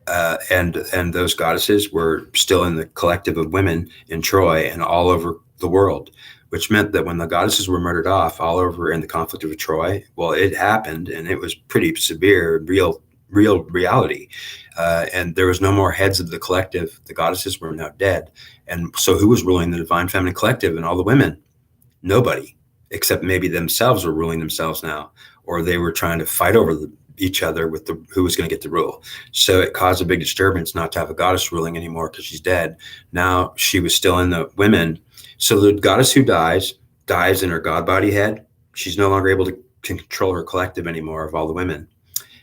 S1: And those goddesses were still in the collective of women in Troy and all over the world, which meant that when the goddesses were murdered off all over in the conflict of Troy, well, it happened and it was pretty severe, real reality. And there was no more heads of the collective. The goddesses were now dead. And so who was ruling the divine feminine collective and all the women? Nobody, except maybe themselves were ruling themselves now, or they were trying to fight over each other with who was going to get the rule. So it caused a big disturbance not to have a goddess ruling anymore because she's dead. Now she was still in the women. So the goddess who dies in her god body head. She's no longer able to control her collective anymore of all the women.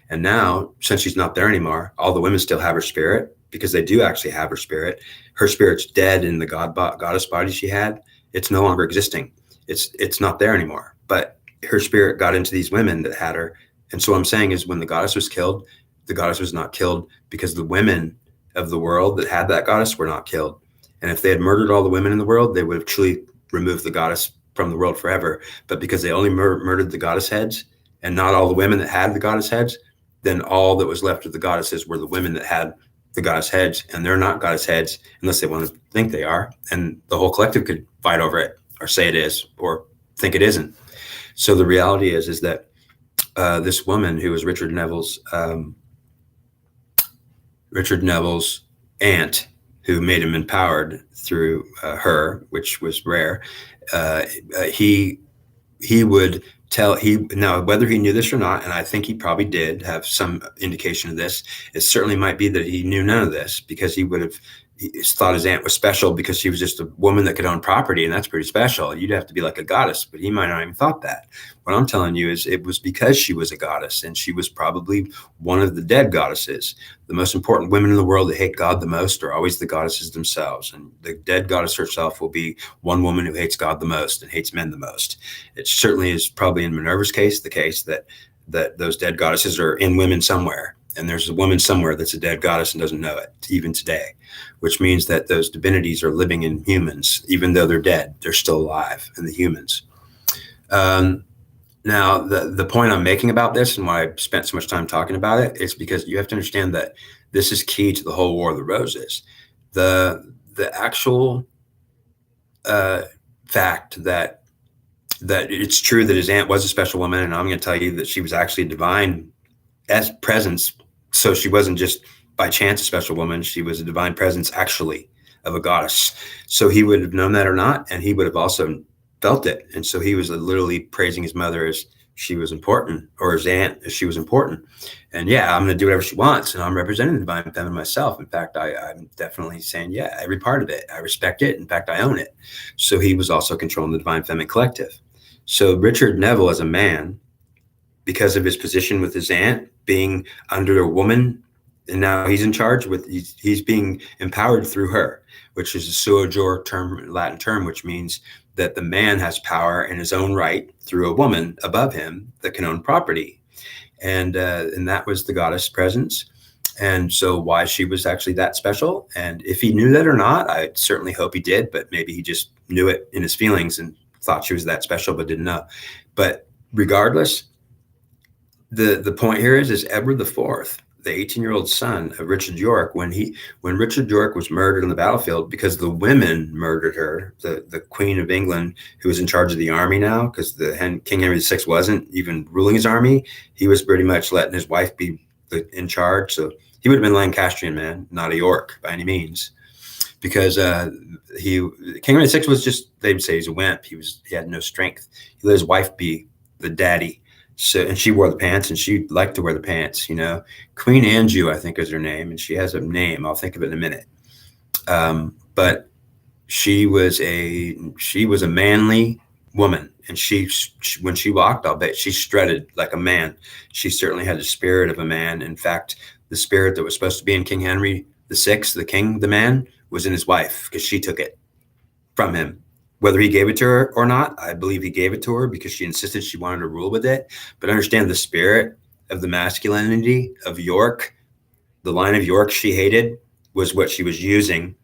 S1: And now, since she's not there anymore, all the women still have her spirit, because they do actually have her spirit. Her spirit's dead in the goddess body she had. It's no longer existing. It's not there anymore. But her spirit got into these women that had her. And so what I'm saying is, when the goddess was killed, the goddess was not killed because the women of the world that had that goddess were not killed. And if they had murdered all the women in the world, they would have truly removed the goddess from the world forever. But because they only murdered the goddess heads and not all the women that had the goddess heads, then all that was left of the goddesses were the women that had the goddess heads, and they're not goddess heads unless they want to think they are. And the whole collective could fight over it or say it is or think it isn't. So the reality is that this woman who was Richard Neville's aunt, who made him empowered through her, which was rare, he would now, whether he knew this or not, and I think he probably did have some indication of this, it certainly might be that he knew none of this, because he thought his aunt was special because she was just a woman that could own property, and that's pretty special. You'd have to be like a goddess, but he might not even thought that. What I'm telling you is it was because she was a goddess, and she was probably one of the dead goddesses. The most important women in the world that hate God the most are always the goddesses themselves, and the dead goddess herself will be one woman who hates God the most and hates men the most. It certainly is probably in Minerva's case the case that those dead goddesses are in women somewhere. And there's a woman somewhere that's a dead goddess and doesn't know it, even today, which means that those divinities are living in humans. Even though they're dead, they're still alive in the humans. Now, the point I'm making about this, and why I spent so much time talking about it, is because you have to understand that this is key to the whole War of the Roses. The actual fact that it's true that his aunt was a special woman, and I'm going to tell you that she was actually a divine presence. So she wasn't just by chance a special woman. She was a divine presence, actually, of a goddess. So he would have known that or not, and he would have also felt it. And so he was literally praising his mother as she was important, or his aunt as she was important. And yeah, I'm going to do whatever she wants, and I'm representing the divine feminine myself. In fact, I'm definitely saying, yeah, every part of it. I respect it. In fact, I own it. So he was also controlling the divine feminine collective. So Richard Neville, as a man, because of his position with his aunt being under a woman, and now he's in charge with he's being empowered through her, which is a sua jure term, Latin term, which means that the man has power in his own right through a woman above him that can own property, and that was the goddess presence. And so why she was actually that special, and if he knew that or not, I certainly hope he did, but maybe he just knew it in his feelings and thought she was that special but didn't know. But regardless, the point here is Edward IV, the 18-year-old son of Richard York, when Richard York was murdered on the battlefield because the women murdered her, the Queen of England, who was in charge of the army now, because King Henry VI wasn't even ruling his army. He was pretty much letting his wife be in charge. So he would have been Lancastrian, man, not a York by any means, because King Henry VI was just, they'd say he's a wimp. He had no strength. He let his wife be the daddy. So, and she wore the pants, and she liked to wear the pants, Queen Anjou, I think, is her name, and she has a name. I'll think of it in a minute. But she was a manly woman, and she when she walked, I'll bet she strutted like a man. She certainly had the spirit of a man. In fact, the spirit that was supposed to be in King Henry VI, the man, was in his wife, because she took it from him. Whether he gave it to her or not, I believe he gave it to her because she insisted she wanted to rule with it. But understand the spirit of the masculinity of York, the line of York she hated, was what she was using,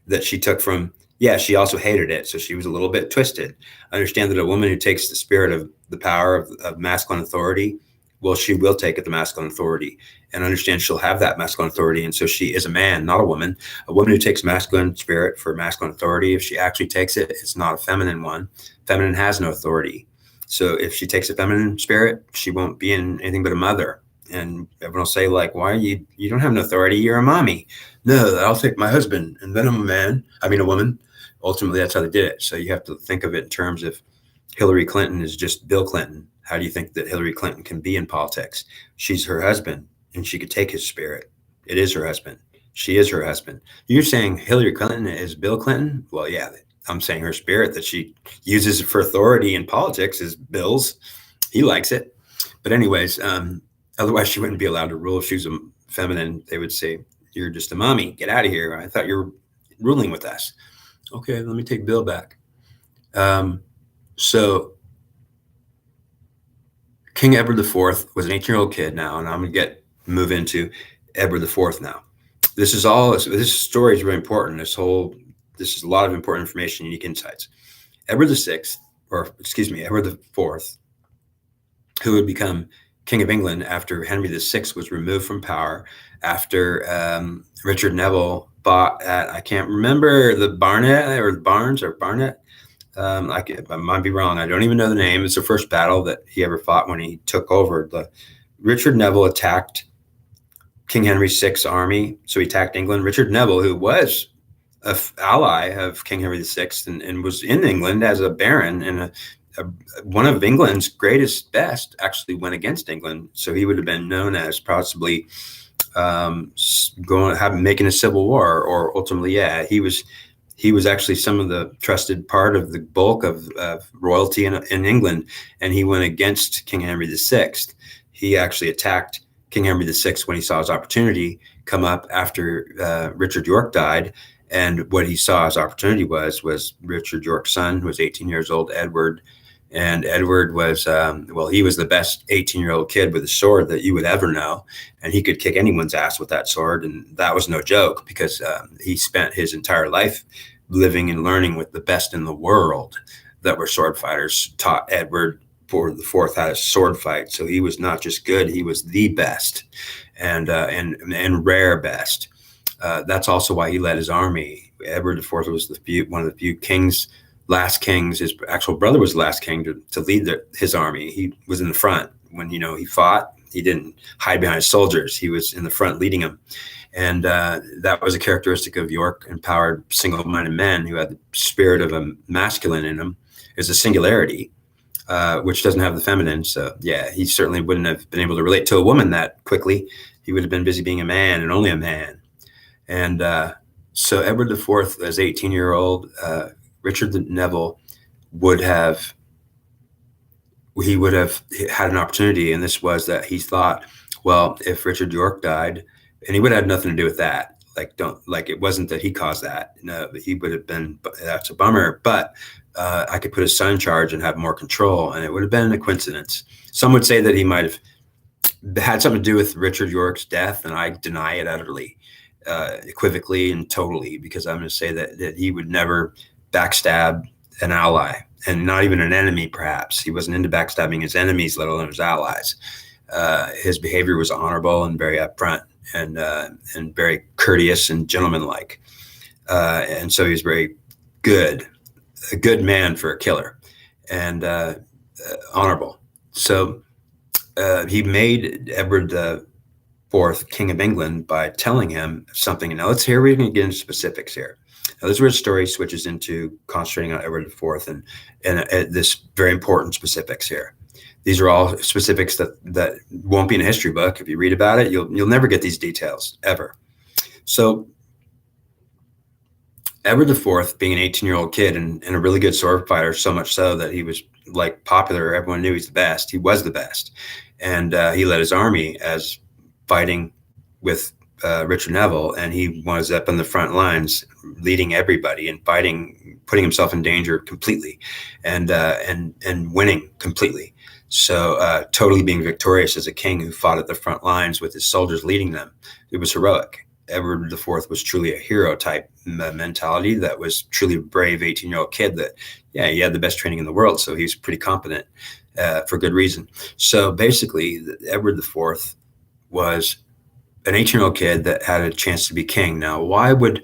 S1: that she took from, she also hated it. So she was a little bit twisted. Understand that a woman who takes the spirit of the power of masculine authority, well, she will take it, the masculine authority, and understand she'll have that masculine authority. And so she is a man, not a woman. A woman who takes masculine spirit for masculine authority, if she actually takes it, it's not a feminine one. Feminine has no authority. So if she takes a feminine spirit, she won't be in anything but a mother. And everyone will say, like, why you don't have no authority? You're a mommy. No, I'll take my husband, and then I'm a woman. Ultimately, that's how they did it. So you have to think of it in terms of Hillary Clinton is just Bill Clinton. How do you think that Hillary Clinton can be in politics? She's her husband, and she could take his spirit. It is her husband. She is her husband. You're saying Hillary Clinton is Bill Clinton? Well, yeah, I'm saying her spirit that she uses for authority in politics is Bill's. He likes it. But anyways, otherwise she wouldn't be allowed to rule. If she was a feminine, they would say, you're just a mommy. Get out of here. I thought you were ruling with us. Okay, let me take Bill back. So King Edward IV was an 18-year-old kid now, and I'm going to move into Edward IV now. This story is really important. This is a lot of important information, unique insights. Edward IV, who would become King of England after Henry VI was removed from power, after Richard Neville fought at, I can't remember, the Barnet or Barnes or Barnet. I might be wrong. I don't even know the name. It's the first battle that he ever fought when he took over. Richard Neville attacked King Henry VI's army. So he attacked England. Richard Neville, who was an ally of King Henry VI and was in England as a baron, and one of England's best, actually went against England. So he would have been known as possibly making a civil war, or ultimately, he was actually some of the trusted part of the bulk of royalty in England, and he went against King Henry VI. He actually attacked King Henry VI when he saw his opportunity come up after Richard York died. And what he saw as opportunity was Richard York's son, who was 18 years old, Edward. And Edward was, he was the best 18-year-old kid with a sword that you would ever know. And he could kick anyone's ass with that sword. And that was no joke, because he spent his entire life living and learning with the best in the world that were sword fighters. Taught Edward IV how to sword fight. So he was not just good, he was the best, and rare best. That's also why he led his army. Edward IV was one of the few last kings. His actual brother was the last king to lead his army. He was in the front. When he fought, he didn't hide behind soldiers. He was in the front leading them. And that was a characteristic of York empowered, single-minded men who had the spirit of a masculine in them. Is a singularity, which doesn't have the feminine. So yeah, he certainly wouldn't have been able to relate to a woman that quickly. He would have been busy being a man, and only a man. And so Edward IV, as 18-year-old, Richard Neville would have he would have had an opportunity, and this was that he thought, well, if Richard York died, and he would have had nothing to do with that. It wasn't that he caused that. No, he would have been. That's a bummer. But I could put his son in charge and have more control, and it would have been a coincidence. Some would say that he might have had something to do with Richard York's death, and I deny it utterly, equivocally and totally, because I'm going to say that he would never backstab an ally, and not even an enemy. Perhaps he wasn't into backstabbing his enemies, let alone his allies. His behavior was honorable and very upfront, and very courteous and gentlemanlike, and so he was very good, a good man for a killer, and honorable. So he made Edward IV King of England by telling him something. Now we're going to get into specifics here. Now, this is where the story switches into concentrating on Edward IV and this very important specifics here. These are all specifics that won't be in a history book. If you read about it, you'll never get these details ever. So Edward IV, being an 18-year-old kid and a really good sword fighter, so much so that he was like popular. Everyone knew he's the best. He was the best. And he led his army as fighting with Richard Neville, and he was up in the front lines, leading everybody and fighting, putting himself in danger completely, and winning completely. So totally being victorious as a king who fought at the front lines with his soldiers leading them. It was heroic. Edward IV was truly a hero type mentality. That was truly a brave 18-year-old kid that, yeah, he had the best training in the world. So he was pretty competent for good reason. So basically, Edward IV was an 18-year-old kid that had a chance to be king. Now, why would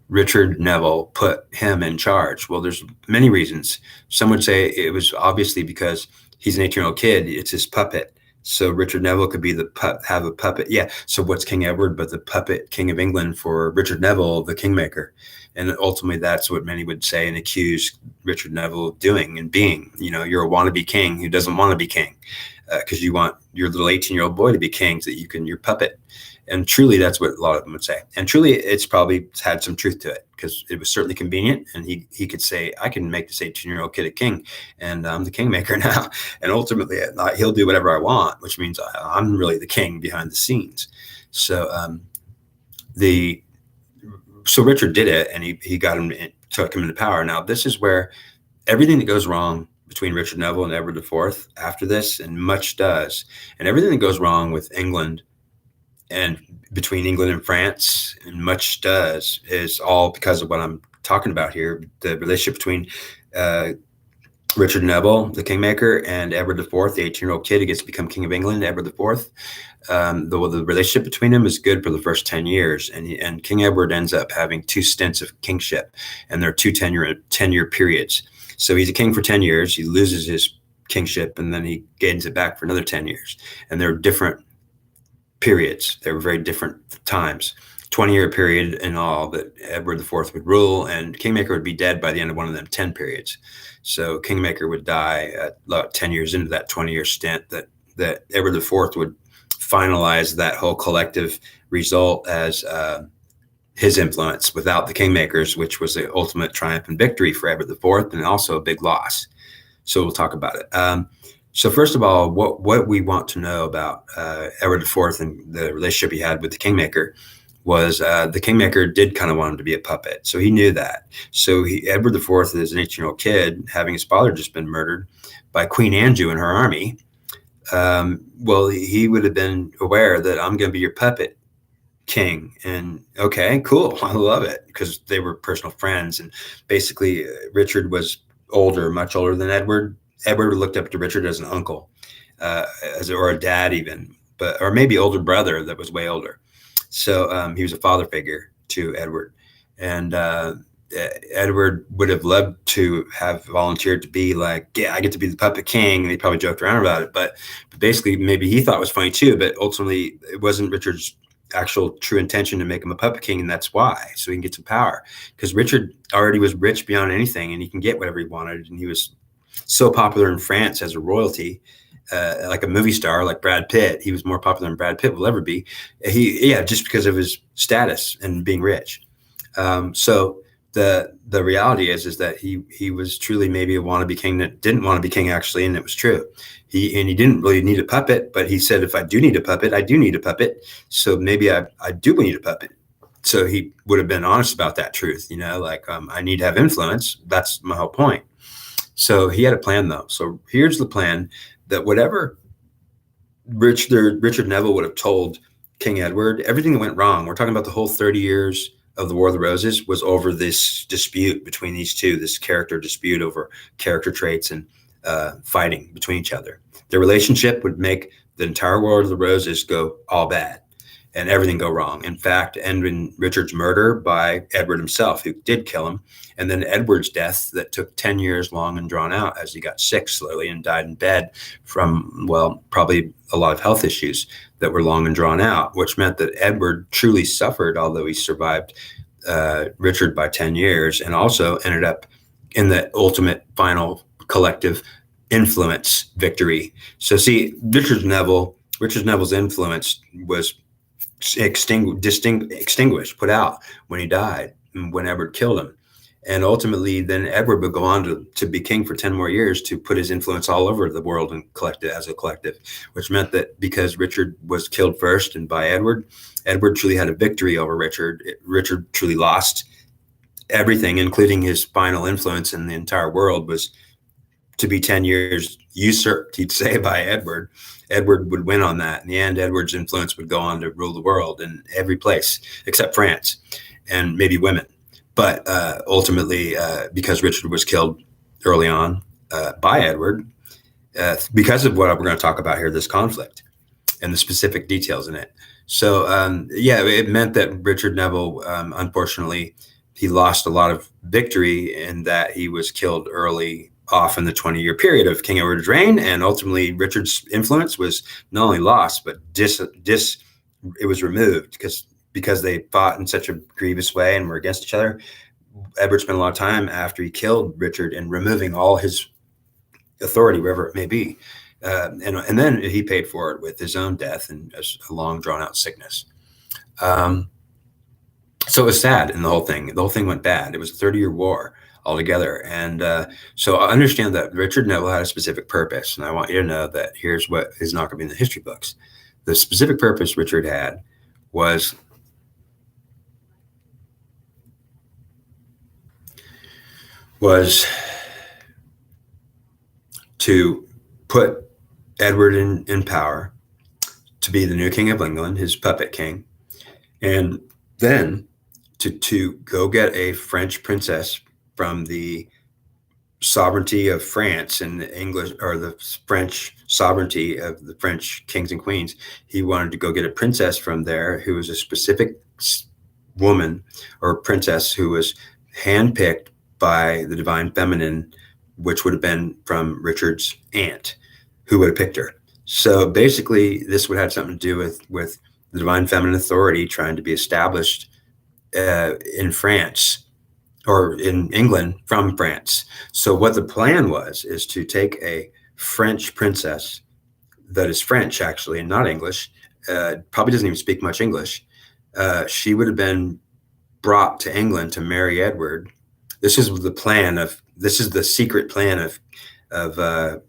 S1: Richard Neville put him in charge? Well, there's many reasons. Some would say it was obviously because he's an 18-year-old kid. It's his puppet. So Richard Neville could be have a puppet. Yeah. So what's King Edward but the puppet king of England for Richard Neville, the kingmaker? And ultimately, that's what many would say and accuse Richard Neville of doing and being. You're a wannabe king who doesn't want to be king because you want your little 18-year-old boy to be king so that you can your puppet. And truly, that's what a lot of them would say. And truly, it's probably had some truth to it because it was certainly convenient. And he could say, I can make this 18-year-old kid a king, and I'm the kingmaker now. And ultimately, he'll do whatever I want, which means I'm really the king behind the scenes. So so Richard did it, and he got him, took him into power. Now, this is where everything that goes wrong between Richard Neville and Edward IV after this, and much does, and everything that goes wrong with England and between England and France, and much does, is all because of what I'm talking about here, the relationship between Richard Neville, the kingmaker, and Edward IV, the 18-year-old kid who gets to become King of England, Edward IV. The relationship between them is good for the first 10 years, and King Edward ends up having 2 stints of kingship, and they're 2 10-year periods. So he's a king for 10 years, he loses his kingship, and then he gains it back for another 10 years. And they're different periods. They were very different times. 20-year period in all that Edward IV would rule, and Kingmaker would be dead by the end of one of them 10 periods. So Kingmaker would die at about 10 years into that 20-year stint that Edward IV would finalize that whole collective result as his influence without the Kingmakers, which was the ultimate triumph and victory for Edward IV, and also a big loss. So we'll talk about it. So first of all, what we want to know about Edward IV and the relationship he had with the Kingmaker was the Kingmaker did kind of want him to be a puppet. So he knew that. So Edward IV, as an 18-year-old kid, having his father just been murdered by Queen Anjou and her army, well, he would have been aware that I'm going to be your puppet king. And okay, cool. I love it, because they were personal friends. And basically, Richard was older, much older than Edward. Edward looked up to Richard as an uncle, or a dad even, or maybe older brother that was way older. So he was a father figure to Edward. And Edward would have loved to have volunteered to be like, yeah, I get to be the puppet king. And he probably joked around about it. But basically, maybe he thought it was funny too. But ultimately, it wasn't Richard's actual true intention to make him a puppet king. And that's why, so he can get some power. Because Richard already was rich beyond anything, and he can get whatever he wanted. And he was so popular in France as a royalty, like a movie star, like Brad Pitt. He was more popular than Brad Pitt will ever be. Just because of his status and being rich. So the reality is that he was truly maybe a wannabe king that didn't want to be king actually, and it was true. He didn't really need a puppet, but he said, if I do need a puppet, I do need a puppet. So maybe I do need a puppet. So he would have been honest about that truth, like, I need to have influence. That's my whole point. So he had a plan though. So here's the plan: that whatever Richard Neville would have told King Edward, everything that went wrong, we're talking about the whole 30 years of the War of the Roses, was over this dispute between these two, this character dispute over character traits and fighting between each other. Their relationship would make the entire War of the Roses go all bad and everything go wrong. In fact, end in Richard's murder by Edward himself, who did kill him, and then Edward's death that took 10 years long and drawn out as he got sick slowly and died in bed from, well, probably a lot of health issues that were long and drawn out, which meant that Edward truly suffered, although he survived Richard by 10 years, and also ended up in the ultimate final collective influence victory. So see, Richard Neville's influence was extinguished, put out when he died, when Edward killed him. And ultimately, then Edward would go on to be king for 10 more years, to put his influence all over the world and collect it as a collective, which meant that because Richard was killed first and by Edward truly had a victory over Richard. Richard truly lost everything, including his final influence in the entire world, was to be 10 years usurped, he'd say, by Edward. Edward would win on that. In the end, Edward's influence would go on to rule the world in every place except France and maybe women. But ultimately, because Richard was killed early on by Edward, because of what we're going to talk about here, this conflict and the specific details in it. So, it meant that Richard Neville, unfortunately, he lost a lot of victory in that he was killed early off in the 20-year period of King Edward's reign. And ultimately, Richard's influence was not only lost, but it was removed because they fought in such a grievous way and were against each other. Edward spent a lot of time after he killed Richard in removing all his authority, wherever it may be. And then he paid for it with his own death and a long, drawn-out sickness. So it was sad in the whole thing. The whole thing went bad. It was a 30-year war altogether. And so I understand that Richard Neville had a specific purpose. And I want you to know that here's what is not going to be in the history books. The specific purpose Richard had was to put Edward in power, to be the new king of England, his puppet king, and then to go get a French princess from the sovereignty of France and the English, or the French sovereignty of the French kings and queens. He wanted to go get a princess from there who was a specific woman or princess who was handpicked by the divine feminine, which would have been from Richard's aunt, who would have picked her. So basically, this would have something to do with the divine feminine authority trying to be established in France or in England from France. So what the plan is to take a French princess that is French, actually, and not English, probably doesn't even speak much English. She would have been brought to England to marry Edward. This is the secret plan of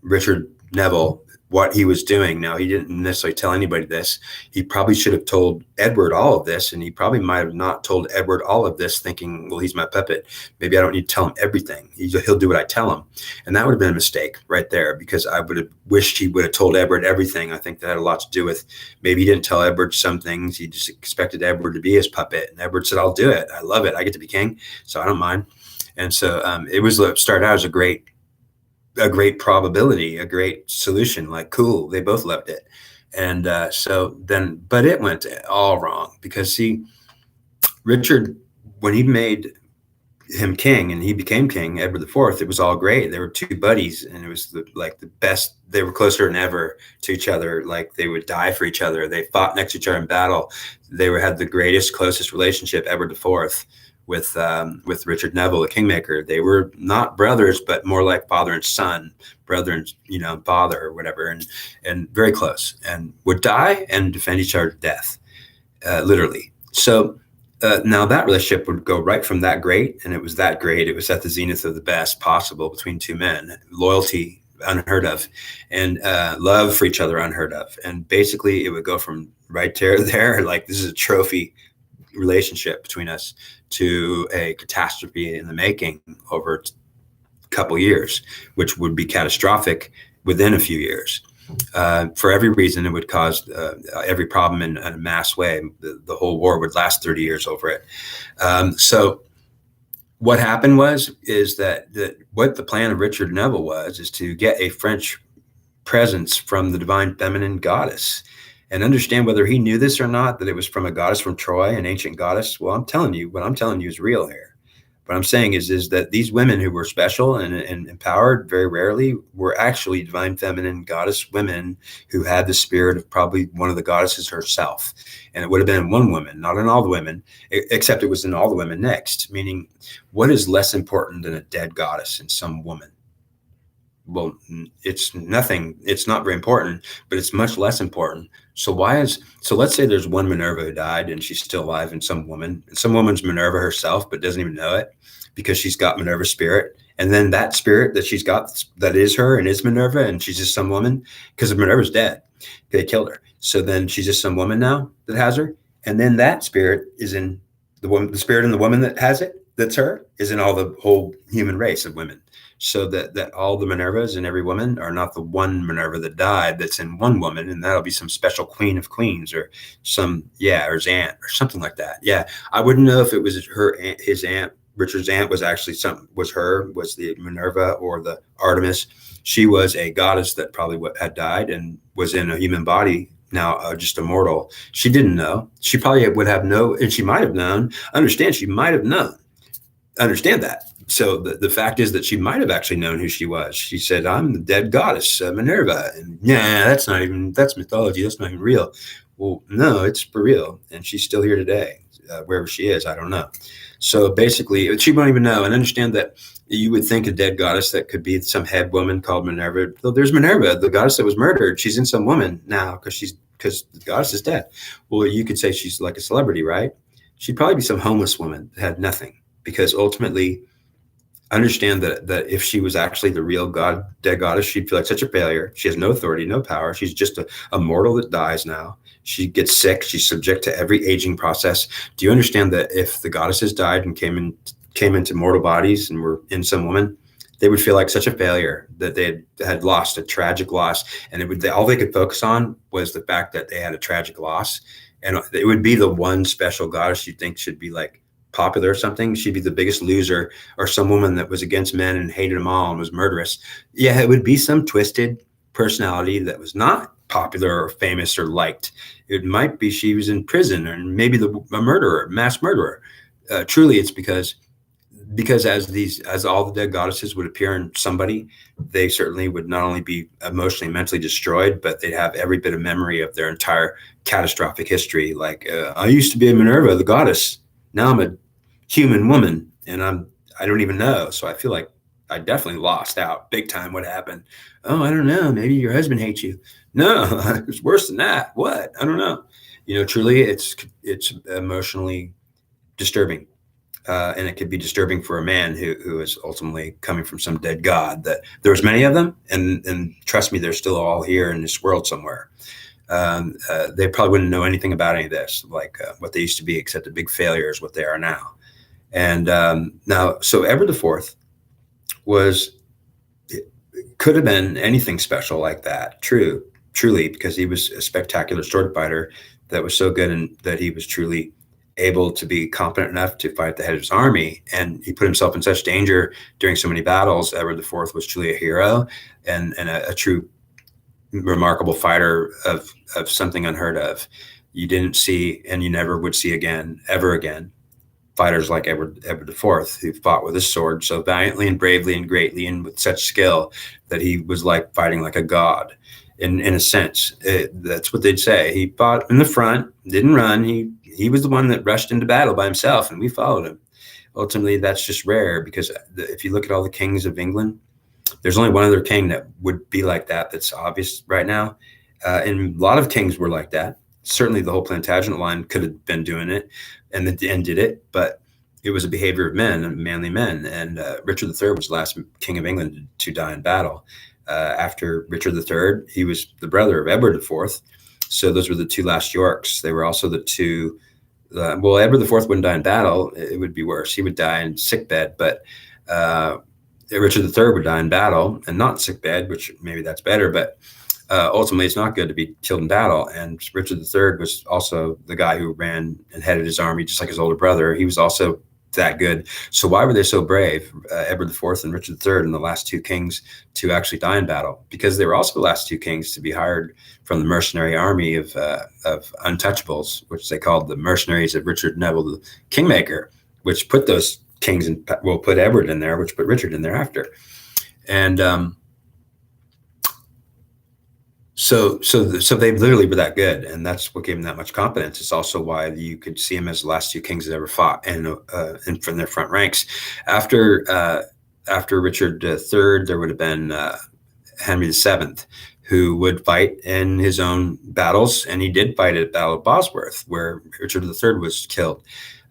S1: Richard Neville, what he was doing. Now, he didn't necessarily tell anybody this. He probably should have told Edward all of this, and he probably might have not told Edward all of this, thinking, well, he's my puppet. Maybe I don't need to tell him everything. He'll do what I tell him. And that would have been a mistake right there, because I would have wished he would have told Edward everything. I think that had a lot to do with, maybe he didn't tell Edward some things. He just expected Edward to be his puppet. And Edward said, I'll do it. I love it. I get to be king, so I don't mind. And so it started out as a great probability, a great solution, like, cool, they both loved it. And but it went all wrong, because see, Richard, when he made him king and he became king, Edward IV, it was all great. They were two buddies, and it was the best. They were closer than ever to each other. Like, they would die for each other. They fought next to each other in battle. They had the greatest, closest relationship, Edward IV, with Richard Neville, the kingmaker. They were not brothers, but more like father and son, brother and father, or whatever, and very close, and would die and defend each other to death, literally. So Now that relationship would go right from that great, and it was that great. It was at the zenith of the best possible between two men. Loyalty unheard of, and love for each other unheard of. And basically, it would go from right there, like this is a trophy relationship between us, to a catastrophe in the making over a couple years, which would be catastrophic within a few years. For every reason, it would cause every problem in a mass way. The whole war would last 30 years over it. So what happened is that what the plan of Richard Neville is to get a French presence from the divine feminine goddess, and understand whether he knew this or not, that it was from a goddess from Troy, an ancient goddess. Well, I'm telling you, what I'm telling you is real here. What I'm saying is that these women who were special and empowered very rarely were actually divine feminine goddess women who had the spirit of probably one of the goddesses herself. And it would have been in one woman, not in all the women, except it was in all the women next, meaning what is less important than a dead goddess in some woman? Well, it's nothing. It's not very important, but it's much less important. So let's say there's one Minerva who died and she's still alive in some woman, and some woman's Minerva herself, but doesn't even know it because she's got Minerva spirit. And then that spirit that she's got, that is her and is Minerva, and she's just some woman because Minerva's dead. They killed her. So then she's just some woman now that has her. And then that spirit is in the woman, the spirit in the woman that has it, that's her, is in all the whole human race of women. So that all the Minervas in every woman are not the one Minerva that died that's in one woman, and that'll be some special queen of queens or or his aunt or something like that. Yeah, I wouldn't know if it was his aunt. Richard's aunt was actually was the Minerva or the Artemis. She was a goddess that probably had died and was in a human body now, just immortal. She didn't know. She probably would have and she might have known. She might have known. Understand that. So the fact is that she might have actually known who she was. She said, "I'm the dead goddess, Minerva." And that's mythology. That's not even real. Well, no, it's for real. And she's still here today, wherever she is. I don't know. So basically, she won't even know. And understand that you would think a dead goddess that could be some head woman called Minerva. So there's Minerva, the goddess that was murdered. She's in some woman now because the goddess is dead. Well, you could say she's like a celebrity, right? She'd probably be some homeless woman that had nothing, because ultimately, understand that if she was actually the real dead goddess, she'd feel like such a failure. She has no authority, no power. She's just a mortal that dies now. She gets sick. She's subject to every aging process. Do you understand that if the goddesses died and came into mortal bodies and were in some woman, they would feel like such a failure, that they had lost a tragic loss, and all they could focus on was the fact that they had a tragic loss, and it would be the one special goddess you think should be like popular or something. She'd be the biggest loser, or some woman that was against men and hated them all and was murderous. Yeah, it would be some twisted personality that was not popular or famous or liked. It might be she was in prison, or maybe a murderer, mass murderer. Truly, it's because as all the dead goddesses would appear in somebody, they certainly would not only be emotionally and mentally destroyed, but they'd have every bit of memory of their entire catastrophic history. Like, I used to be a Minerva, the goddess. Now I'm a human woman, and I don't even know. So I feel like I definitely lost out big time. What happened? Oh, I don't know. Maybe your husband hates you. No, it's worse than that. What? I don't know. Truly, it's emotionally disturbing. And it could be disturbing for a man who is ultimately coming from some dead god. That there's many of them, and trust me, they're still all here in this world somewhere. They probably wouldn't know anything about any of this, like what they used to be, except a big failure is what they are now. And now, so Edward IV could have been anything special like that, truly, because he was a spectacular sword fighter that was so good, and that he was truly able to be competent enough to fight the head of his army. And he put himself in such danger during so many battles. Edward IV was truly a hero and a true remarkable fighter of something unheard of. You didn't see, and you never would see ever again, fighters like Edward IV, who fought with his sword so valiantly and bravely and greatly, and with such skill that he was like fighting like a god. In a sense, that's what they'd say. He fought in the front, didn't run. He was the one that rushed into battle by himself, and we followed him. Ultimately, that's just rare, because if you look at all the kings of England, there's only one other king that would be like that. That's obvious right now. And a lot of kings were like that. certainly the whole Plantagenet line could have been doing it and did it, but it was a behavior of men, manly men. And Richard III was the last king of England to die in battle. After Richard III, he was the brother of Edward IV. So those were the two last Yorks. They were also the two. Well, Edward IV wouldn't die in battle. It would be worse. He would die in sickbed. But Richard III would die in battle and not in sickbed, which maybe that's better. But ultimately, it's not good to be killed in battle. And Richard III was also the guy who ran and headed his army, just like his older brother. He was also that good. So why were they so brave, Edward IV and Richard III, and the last two kings to actually die in battle? Because they were also the last two kings to be hired from the mercenary army of untouchables, which they called the mercenaries of Richard Neville, the Kingmaker, which put those kings in, well, put Edward in there, which put Richard in there after. And so they literally were that good, and that's what gave them that much confidence. It's also why you could see them as the last two kings that ever fought, and from their front ranks. After Richard III, there would have been Henry VII, who would fight in his own battles, and he did fight at the Battle of Bosworth, where Richard III was killed.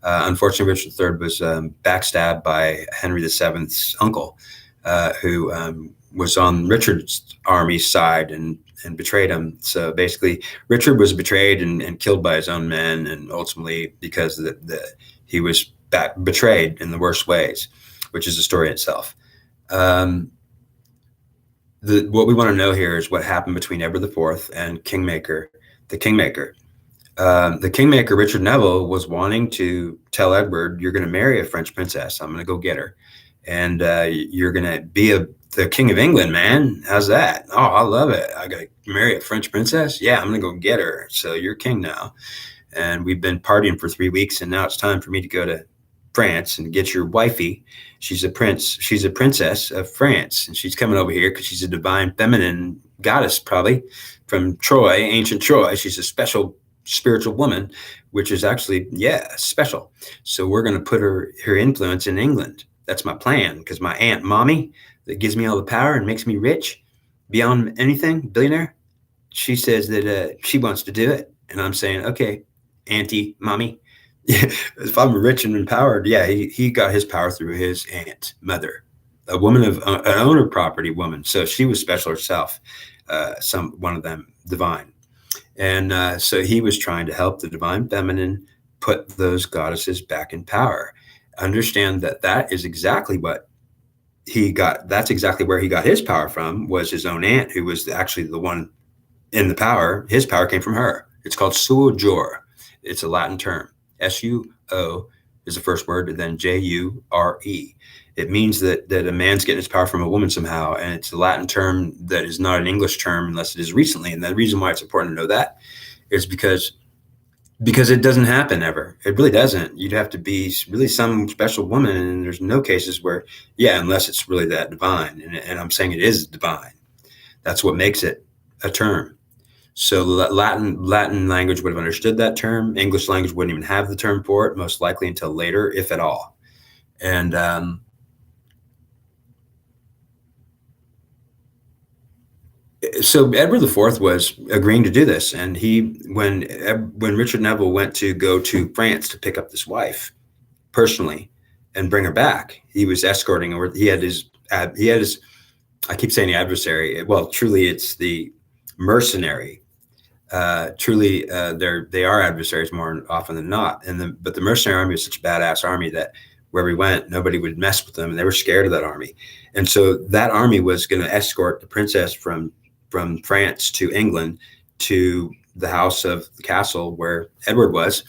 S1: Unfortunately, Richard III was backstabbed by Henry VII's uncle, who was on Richard's army side and betrayed him. So basically, Richard was betrayed and killed by his own men, and ultimately because he was betrayed in the worst ways, which is a story in itself. What we want to know here is what happened between Edward IV and the Kingmaker. The Kingmaker, Richard Neville, was wanting to tell Edward, "You're going to marry a French princess. I'm going to go get her, and you're going to be the King of England, man. How's that? Oh, I love it. I got to marry a French princess. Yeah, I'm going to go get her. So you're king now. And we've been partying for 3 weeks, and now it's time for me to go to France and get your wifey. She's a princess of France, and she's coming over here because she's a divine feminine goddess, probably from Troy, ancient Troy. She's a special spiritual woman, which is actually, special. So we're going to put her influence in England. That's my plan, because my Aunt Mommy, that gives me all the power and makes me rich beyond anything, billionaire, she says that she wants to do it. And I'm saying, okay, Auntie Mommy, if I'm rich and empowered, he got his power through his aunt, mother, a woman of an owner property woman. So she was special herself, one of them divine. And so he was trying to help the divine feminine put those goddesses back in power. Understand that is exactly what he got. That's exactly where he got his power from, was his own aunt, who was actually the one in the power. His power came from her. It's called suo jure. It's a Latin term. S-U-O is the first word, and then J-U-R-E. It means that a man's getting his power from a woman somehow, and it's a Latin term that is not an English term unless it is recently. And the reason why it's important to know that is because it doesn't happen ever. It really doesn't. You'd have to be really some special woman, and there's no cases where, unless it's really that divine. And I'm saying it is divine. That's what makes it a term. So Latin language would have understood that term. English language wouldn't even have the term for it, most likely until later, if at all. And so Edward IV was agreeing to do this, and when Richard Neville went to go to France to pick up this wife personally and bring her back, he was escorting her. He had his. I keep saying the adversary. Well, truly, it's the mercenary. Truly, they are adversaries more often than not. But the mercenary army was such a badass army that where we went, nobody would mess with them, and they were scared of that army. And so that army was going to escort the princess from France to England to the house of the castle where Edward was.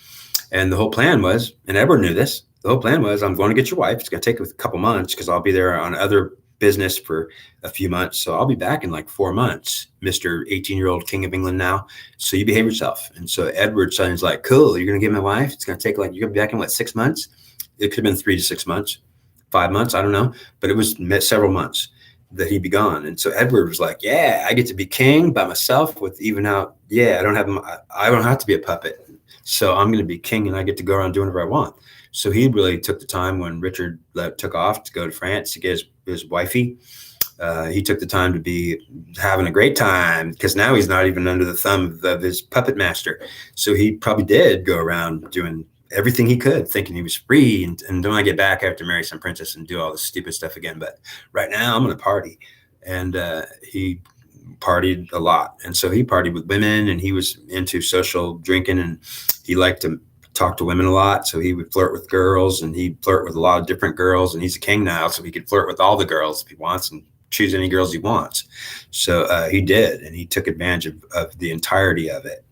S1: And the whole plan was, and Edward knew this, the whole plan was, I'm going to get your wife. It's going to take a couple months because I'll be there on other business for a few months. So I'll be back in like 4 months, Mr. 18-year-old King of England now. So you behave yourself. And so Edward's son's like, cool, you're going to get my wife? It's going to take you're going to be back in 6 months? It could have been 3 to 6 months, 5 months, I don't know. But it was several months that he'd be gone. And so Edward was like, I get to be king by myself with even out. I don't have to be a puppet. So I'm going to be king, and I get to go around doing whatever I want. So he really took the time when Richard took off to go to France to get his wifey. He took the time to be having a great time because now he's not even under the thumb of his puppet master. So he probably did go around doing everything he could, thinking he was free and don't I get back, I have to marry some princess and do all this stupid stuff again. But right now I'm going to party. And he partied a lot. And so he partied with women and he was into social drinking and he liked to talk to women a lot. So he would flirt with girls and he'd flirt with a lot of different girls. And he's a king now, so he could flirt with all the girls if he wants and choose any girls he wants. So he did, and he took advantage of the entirety of it.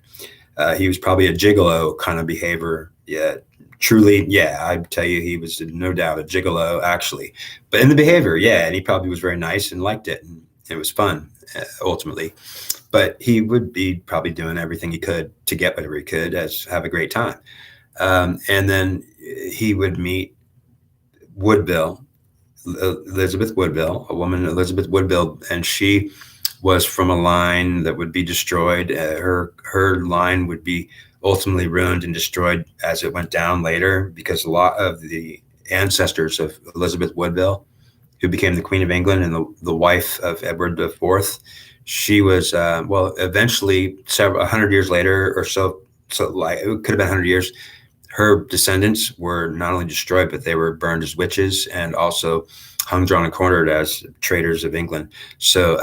S1: He was probably a gigolo kind of behavior. Yeah, truly. Yeah, I'd tell you he was no doubt a gigolo actually, but in the behavior, yeah. And he probably was very nice and liked it. And it was fun ultimately, but he would be probably doing everything he could to get whatever he could as have a great time. And then he would meet Woodville, Elizabeth Woodville, a woman, Elizabeth Woodville, and she was from a line that would be destroyed. Her line would be ultimately ruined and destroyed as it went down later because a lot of the ancestors of Elizabeth Woodville, who became the Queen of England and the wife of Edward IV, she was, eventually 100 years later or so like it could have been 100 years, her descendants were not only destroyed, but they were burned as witches and also hung, drawn, and quartered as traitors of England. So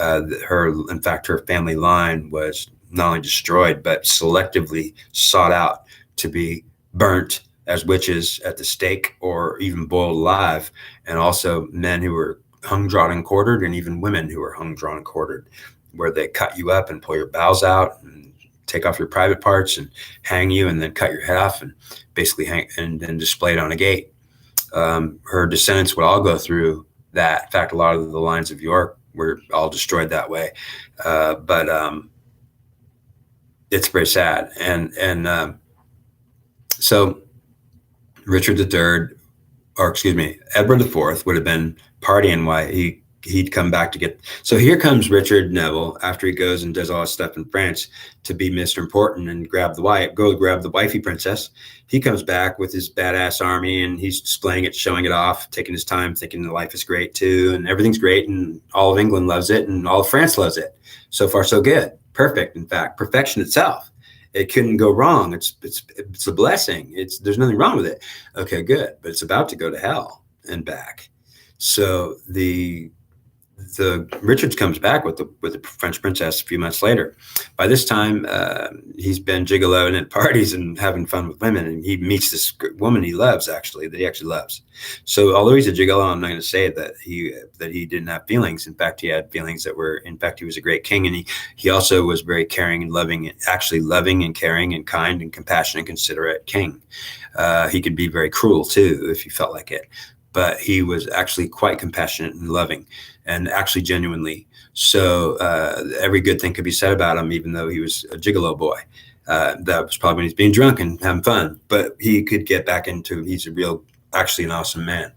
S1: in fact, her family line was not only destroyed, but selectively sought out to be burnt as witches at the stake or even boiled alive. And also men who were hung, drawn, and quartered, and even women who were hung, drawn, and quartered, where they cut you up and pull your bowels out and take off your private parts and hang you and then cut your head off and basically hang and then display it on a gate. Her descendants would all go through that. In fact, a lot of the lines of York were all destroyed that way. But it's very sad. And so Richard III, or excuse me, Edward IV would have been partying while he'd come back to get. So here comes Richard Neville after he goes and does all his stuff in France to be Mr. Important and grab the wifey princess. He comes back with his badass army and he's displaying it, showing it off, taking his time, thinking the life is great too. And everything's great. And all of England loves it. And all of France loves it. So far, so good. Perfect. In fact, perfection itself. It couldn't go wrong. It's a blessing. There's nothing wrong with it. Okay, good. But it's about to go to hell and back. So the Richard comes back with the French princess a few months later. By this time, he's been gigoling at parties and having fun with women, and he meets this woman he loves, that he actually loves. So although he's a gigolo, I'm not going to say that he didn't have feelings. In fact, he had feelings he was a great king, and he also was very caring and loving, actually loving and caring and kind and compassionate and considerate king. He could be very cruel too if he felt like it. But he was actually quite compassionate and loving, and actually genuinely. So every good thing could be said about him, even though he was a gigolo boy. That was probably when he's being drunk and having fun. But he could get back into, he's actually an awesome man.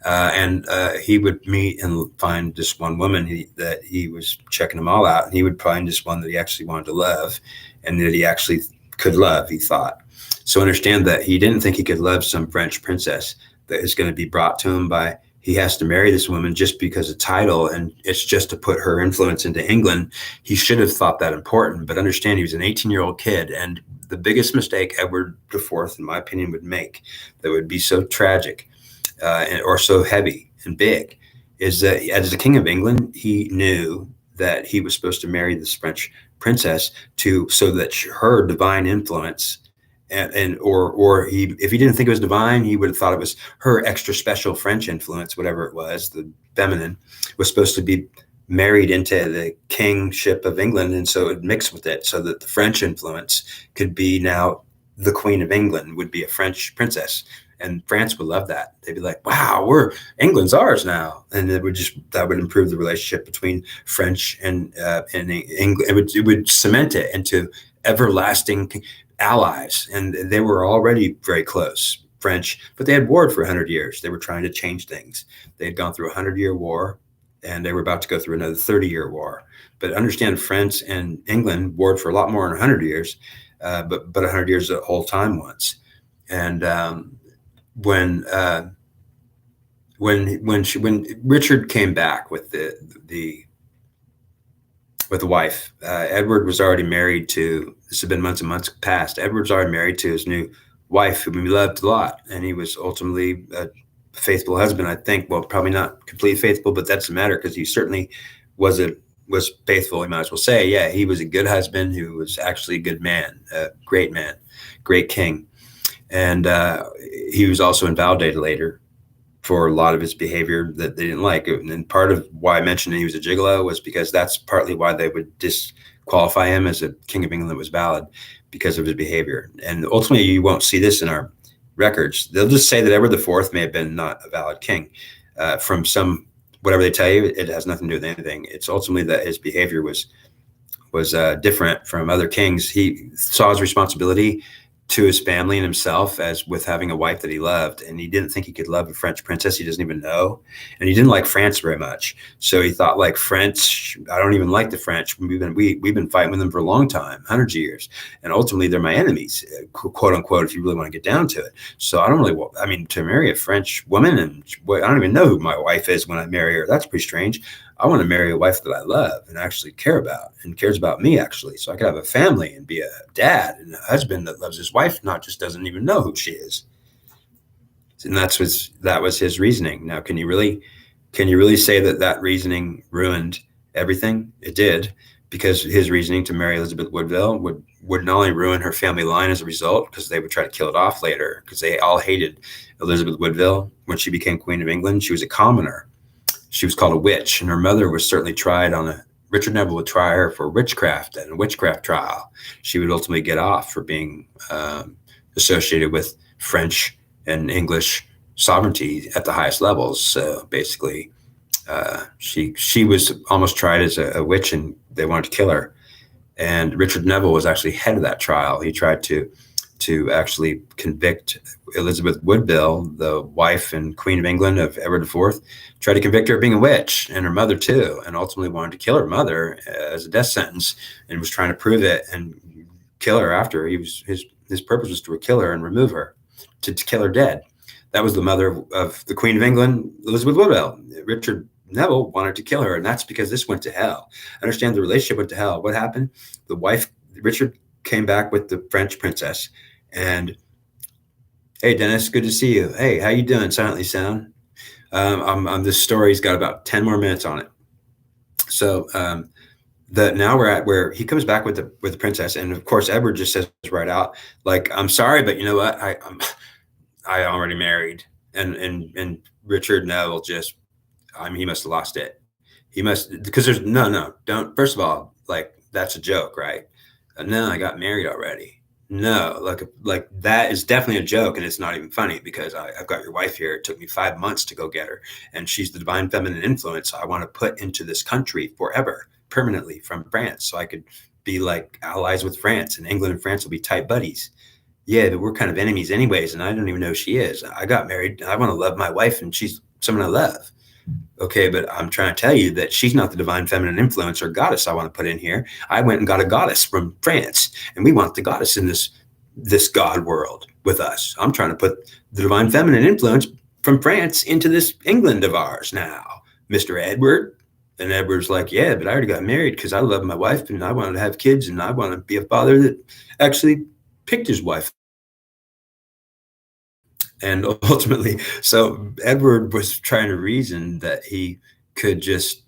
S1: And he would meet and find this one woman that he was checking them all out. And he would find this one that he actually wanted to love and that he actually could love, he thought. So understand that he didn't think he could love some French princess that is going to be brought to him by, he has to marry this woman just because of title, and it's just to put her influence into England. He should have thought that important, but understand he was an 18-year-old kid, and the biggest mistake Edward IV, in my opinion, would make that would be so tragic or so heavy and big is that as the King of England, he knew that he was supposed to marry this French princess so that her divine influence if he didn't think it was divine, he would have thought it was her extra special French influence, whatever it was, the feminine, was supposed to be married into the kingship of England. And so it mixed with it so that the French influence could be now the Queen of England would be a French princess. And France would love that. They'd be like, wow, England's ours now. And that would improve the relationship between French and England. It would cement it into everlasting allies, and they were already very close, French, but they had warred for 100 years. They were trying to change things. They had gone through a 100-year war, and they were about to go through another 30-year war. But understand, France and England warred for a lot more than 100 years, but 100 years the whole time once. And when when Richard came back with the wife, Edward was already married to. This had been months and months past. Edward's already married to his new wife, whom he loved a lot, and he was ultimately a faithful husband. I think. Well, probably not completely faithful, but that doesn't matter because he certainly was a was faithful. We might as well say, yeah, he was a good husband who was actually a good man, great king, and he was also invalidated later for a lot of his behavior that they didn't like. And part of why I mentioned he was a gigolo was because that's partly why they would disqualify him as a king of England that was valid, because of his behavior. And ultimately, you won't see this in our records. They'll just say that Edward IV may have been not a valid king. From some, whatever they tell you, it has nothing to do with anything. It's ultimately that his behavior was different from other kings. He saw his responsibility to his family and himself as with having a wife that he loved, and he didn't think he could love a French princess he doesn't even know, and he didn't like France very much. So he thought, like, French, I don't even like the French. We've been fighting with them for a long time, hundreds of years, and ultimately they're my enemies, quote unquote, if you really want to get down to it. So I don't really, I mean, to marry a French woman, and I don't even know who my wife is when I marry her. That's pretty strange. I want to marry a wife that I love and actually care about and cares about me, actually, so I could have a family and be a dad and a husband that loves his wife, not just doesn't even know who she is. And that was his reasoning. Now, can you really say that reasoning ruined everything? It did, because his reasoning to marry Elizabeth Woodville would not only ruin her family line as a result, because they would try to kill it off later, because they all hated Elizabeth Woodville when she became Queen of England. She was a commoner. She was called a witch, and her mother was certainly tried Richard Neville would try her for witchcraft and a witchcraft trial. She would ultimately get off for being associated with French and English sovereignty at the highest levels. So basically, she was almost tried as a witch, and they wanted to kill her. And Richard Neville was actually head of that trial. He tried to actually convict Elizabeth Woodville, the wife and Queen of England of Edward IV, tried to convict her of being a witch, and her mother too, and ultimately wanted to kill her mother as a death sentence, and was trying to prove it and kill her after. His purpose was to kill her and remove her, to kill her dead. That was the mother of the Queen of England, Elizabeth Woodville. Richard Neville wanted to kill her, and that's because this went to hell. I understand the relationship went to hell. What happened? The wife, Richard, came back with the French princess, and, hey, Dennis, good to see you. Hey, how you doing? Silently Sound. This story's got about 10 more minutes on it. So now we're at where he comes back with the princess, and of course Edward just says right out, like, I'm sorry, but you know what? I already married, and Richard Neville just, I mean, he must have lost it. He must, because there's don't. First of all, like, that's a joke, right? No, I got married already. No, like that is definitely a joke, and it's not even funny, because I've got your wife here. It took me 5 months to go get her, and she's the divine feminine influence I want to put into this country forever, permanently, from France, so I could be like allies with France, and England and France will be tight buddies. Yeah, but we're kind of enemies anyways, and I don't even know who she is. I got married. I want to love my wife, and she's someone I love. Okay, but I'm trying to tell you that she's not the divine feminine influence or goddess I want to put in here. I went and got a goddess from France, and we want the goddess in this god world with us. I'm trying to put the divine feminine influence from France into this England of ours now, Mr. Edward. And Edward's like, yeah, but I already got married because I love my wife, and I wanted to have kids, and I want to be a father that actually picked his wife. And ultimately, so Edward was trying to reason that he could just,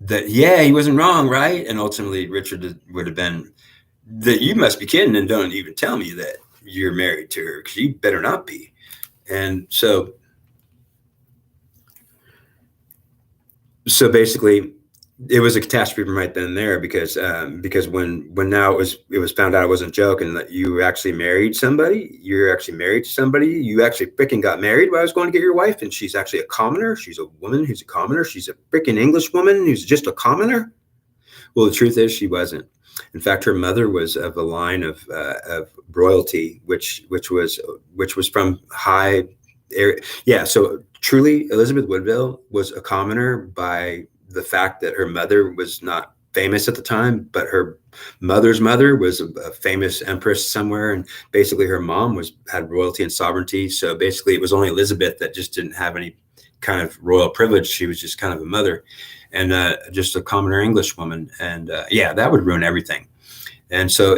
S1: that, yeah, he wasn't wrong, right? And ultimately, Richard would have been, that you must be kidding, and don't even tell me that you're married to her, because you better not be. And so basically, it was a catastrophe from right then and there, because when now it was found out it wasn't a joke, and that you actually married somebody, you're actually married to somebody, you actually freaking got married while I was going to get your wife, and she's actually a commoner. She's a woman who's a commoner. She's a freaking English woman who's just a commoner. Well, the truth is, she wasn't. In fact, her mother was of a line of royalty, which was from high area. Yeah, so truly, Elizabeth Woodville was a commoner by the fact that her mother was not famous at the time, but her mother's mother was a famous empress somewhere, and basically her mom had royalty and sovereignty. So basically, it was only Elizabeth that just didn't have any kind of royal privilege. She was just kind of a mother, and just a commoner English woman. And yeah, that would ruin everything. And so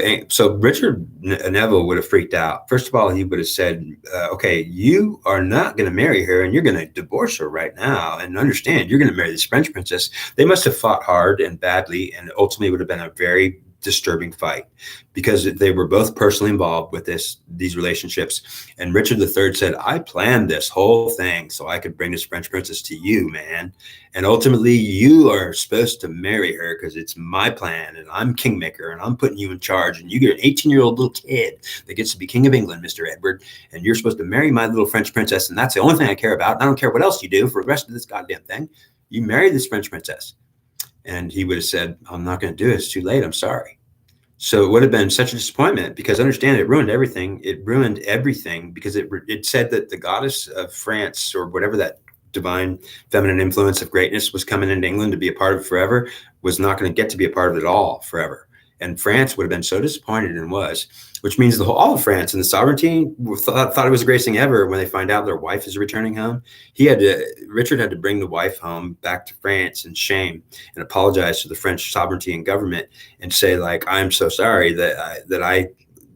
S1: Richard Neville would have freaked out. First of all, he would have said, okay, you are not going to marry her, and you're going to divorce her right now. And understand, you're going to marry this French princess. They must have fought hard and badly, and ultimately would have been a very disturbing fight, because they were both personally involved with these relationships. And Richard III said, I planned this whole thing so I could bring this French princess to you, man. And ultimately, you are supposed to marry her because it's my plan, and I'm kingmaker, and I'm putting you in charge. And you get an 18-year-old little kid that gets to be king of England, Mr. Edward, and you're supposed to marry my little French princess. And that's the only thing I care about. I don't care what else you do for the rest of this goddamn thing. You marry this French princess. And he would have said, I'm not going to do it. It's too late. I'm sorry. So it would have been such a disappointment, because understand, it ruined everything. It ruined everything because it said that the goddess of France, or whatever that divine feminine influence of greatness was coming into England to be a part of it forever, was not going to get to be a part of it all forever. And France would have been so disappointed, and was, which means all of France and the sovereignty thought it was the greatest thing ever when they find out their wife is returning home. Richard had to bring the wife home back to France in shame and apologize to the French sovereignty and government and say, like, I'm so sorry that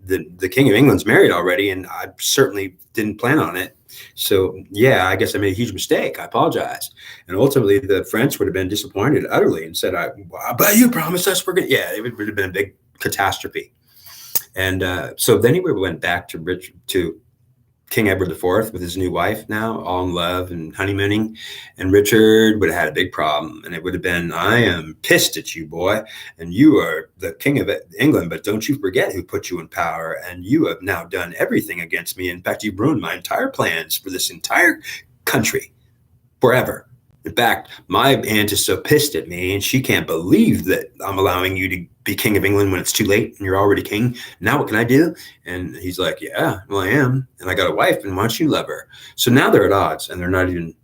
S1: the King of England's married already, and I certainly didn't plan on it. So yeah, I guess I made a huge mistake. I apologize. And ultimately, the French would have been disappointed utterly and said, but you promised us we're going to, yeah, it would have been a big catastrophe. And so then he went back to King Edward IV with his new wife, now all in love and honeymooning. And Richard would have had a big problem. And it would have been, I am pissed at you, boy. And you are the king of England, but don't you forget who put you in power. And you have now done everything against me. In fact, you've ruined my entire plans for this entire country forever. In fact, my aunt is so pissed at me, and she can't believe that I'm allowing you to be king of England when it's too late and you're already king. Now what can I do? And he's like, yeah, well, I am. And I got a wife, and why don't you love her? So now they're at odds, and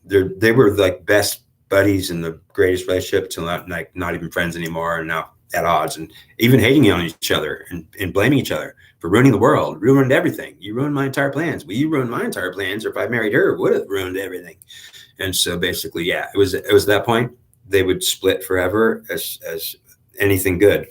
S1: they were like best buddies in the greatest relationship to not even friends anymore, and now at odds and even hating on each other and blaming each other for ruining the world, ruined everything. You ruined my entire plans. Well, you ruined my entire plans, or if I married her, it would have ruined everything. And so basically, yeah, it was that point they would split forever as anything good.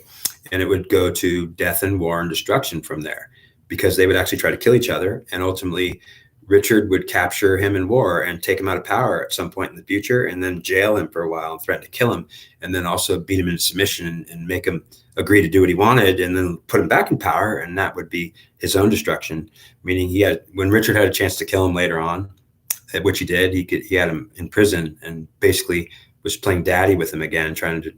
S1: And it would go to death and war and destruction from there, because they would actually try to kill each other. And ultimately, Richard would capture him in war and take him out of power at some point in the future, and then jail him for a while and threaten to kill him, and then also beat him into submission and make him agree to do what he wanted, and then put him back in power. And that would be his own destruction, meaning when Richard had a chance to kill him later on, which he did, he had him in prison and basically was playing daddy with him again, trying to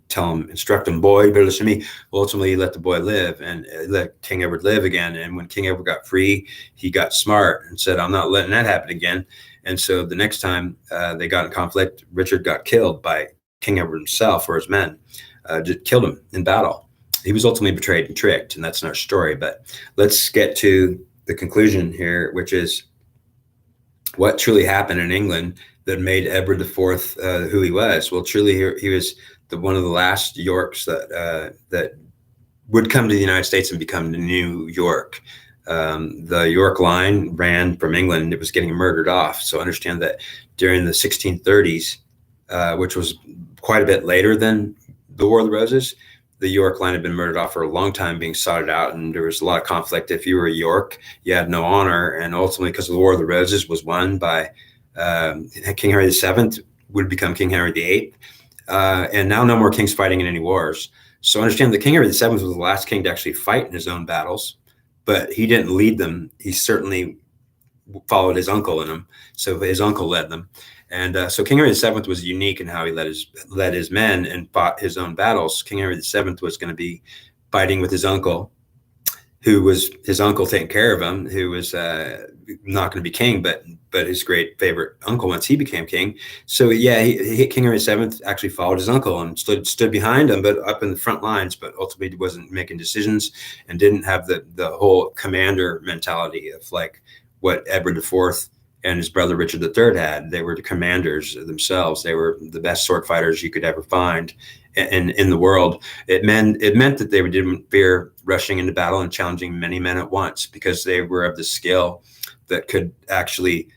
S1: instruct him, boy, you better listen to me. Well, ultimately, he let the boy live and let King Edward live again. And when King Edward got free, he got smart and said, I'm not letting that happen again. And so the next time they got in conflict, Richard got killed by King Edward himself or his men, just killed him in battle. He was ultimately betrayed and tricked, and that's another story. But let's get to the conclusion here, which is what truly happened in England that made Edward IV who he was. Well, truly, he was one of the last Yorks that would come to the United States and become the new York. The York line ran from England. It was getting murdered off. So understand that during the 1630s, which was quite a bit later than the War of the Roses, the York line had been murdered off for a long time, being sought out, and there was a lot of conflict. If you were a York, you had no honor, and ultimately, because the War of the Roses was won by King Henry VII, would become King Henry VIII, and now no more kings fighting in any wars. So understand that King Henry VII was the last king to actually fight in his own battles, but he didn't lead them. He certainly followed his uncle in them, so his uncle led them. And so King Henry VII was unique in how he led his men and fought his own battles. King Henry VII was going to be fighting with his uncle, who was his uncle taking care of him, who was not going to be king, but his great favorite uncle once he became king. So yeah, King Henry VII actually followed his uncle and stood behind him, but up in the front lines, but ultimately wasn't making decisions and didn't have the whole commander mentality of like what Edward IV and his brother Richard III had. They were the commanders themselves. They were the best sword fighters you could ever find in the world. It meant that they didn't fear rushing into battle and challenging many men at once, because they were of the skill that could actually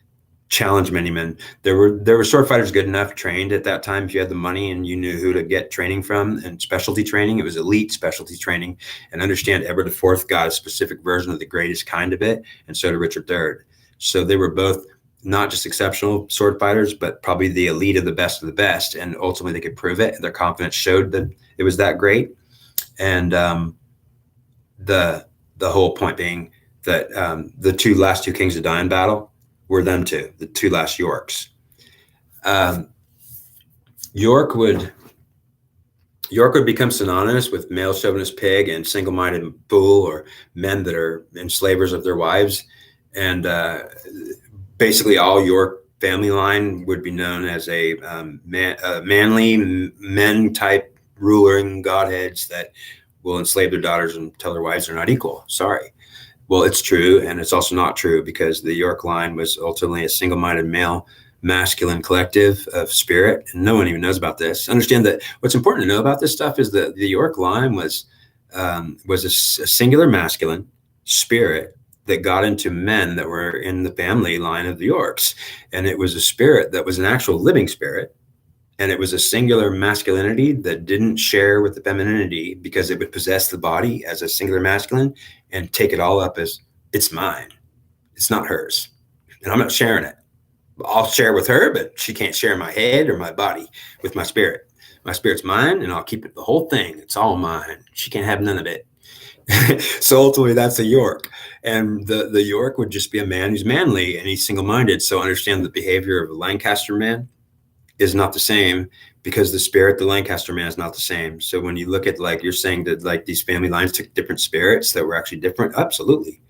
S1: challenge many men. There were sword fighters good enough, trained at that time. If you had the money and you knew who to get training from, and specialty training, it was elite specialty training. And understand, Edward IV got a specific version of the greatest kind of it, and so did Richard III. So they were both not just exceptional sword fighters, but probably the elite of the best of the best. And ultimately they could prove it. Their confidence showed that it was that great. And the whole point being that the last two kings to die in battle were them two, the two last Yorks. York would become synonymous with male chauvinist pig and single-minded fool, or men that are enslavers of their wives. And basically all York family line would be known as a manly men type ruling godheads that will enslave their daughters and tell their wives they're not equal. Sorry. Well, it's true, and it's also not true, because the York line was ultimately a single-minded male masculine collective of spirit, and no one even knows about this. Understand that what's important to know about this stuff is that the York line was a singular masculine spirit that got into men that were in the family line of the Yorks, and it was a spirit that was an actual living spirit. And it was a singular masculinity that didn't share with the femininity, because it would possess the body as a singular masculine and take it all up as, it's mine. It's not hers. And I'm not sharing it. I'll share with her, but she can't share my head or my body with my spirit. My spirit's mine, and I'll keep it, the whole thing. It's all mine. She can't have none of it. So ultimately that's a York. And the York would just be a man who's manly and he's single-minded. So understand the behavior of a Lancaster man is not the same, because the spirit, the Lancaster man, is not the same. So when you look at, like you're saying, that like these family lines took different spirits that were actually different, absolutely.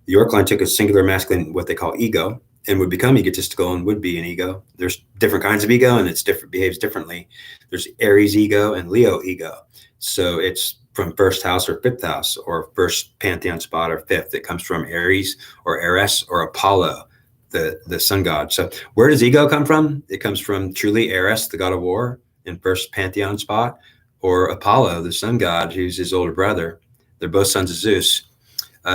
S1: The York line took a singular masculine, what they call ego, and would become egotistical and would be an ego. There's different kinds of ego, and it's different, behaves differently. There's Aries ego and Leo ego. So it's from first house or fifth house, or first pantheon spot or fifth. It comes from Aries or Eris or Apollo, the sun god. So where does ego come from? It comes from truly Eris, the god of war, in first pantheon spot, or Apollo, the sun god, who's his older brother. They're both sons of Zeus.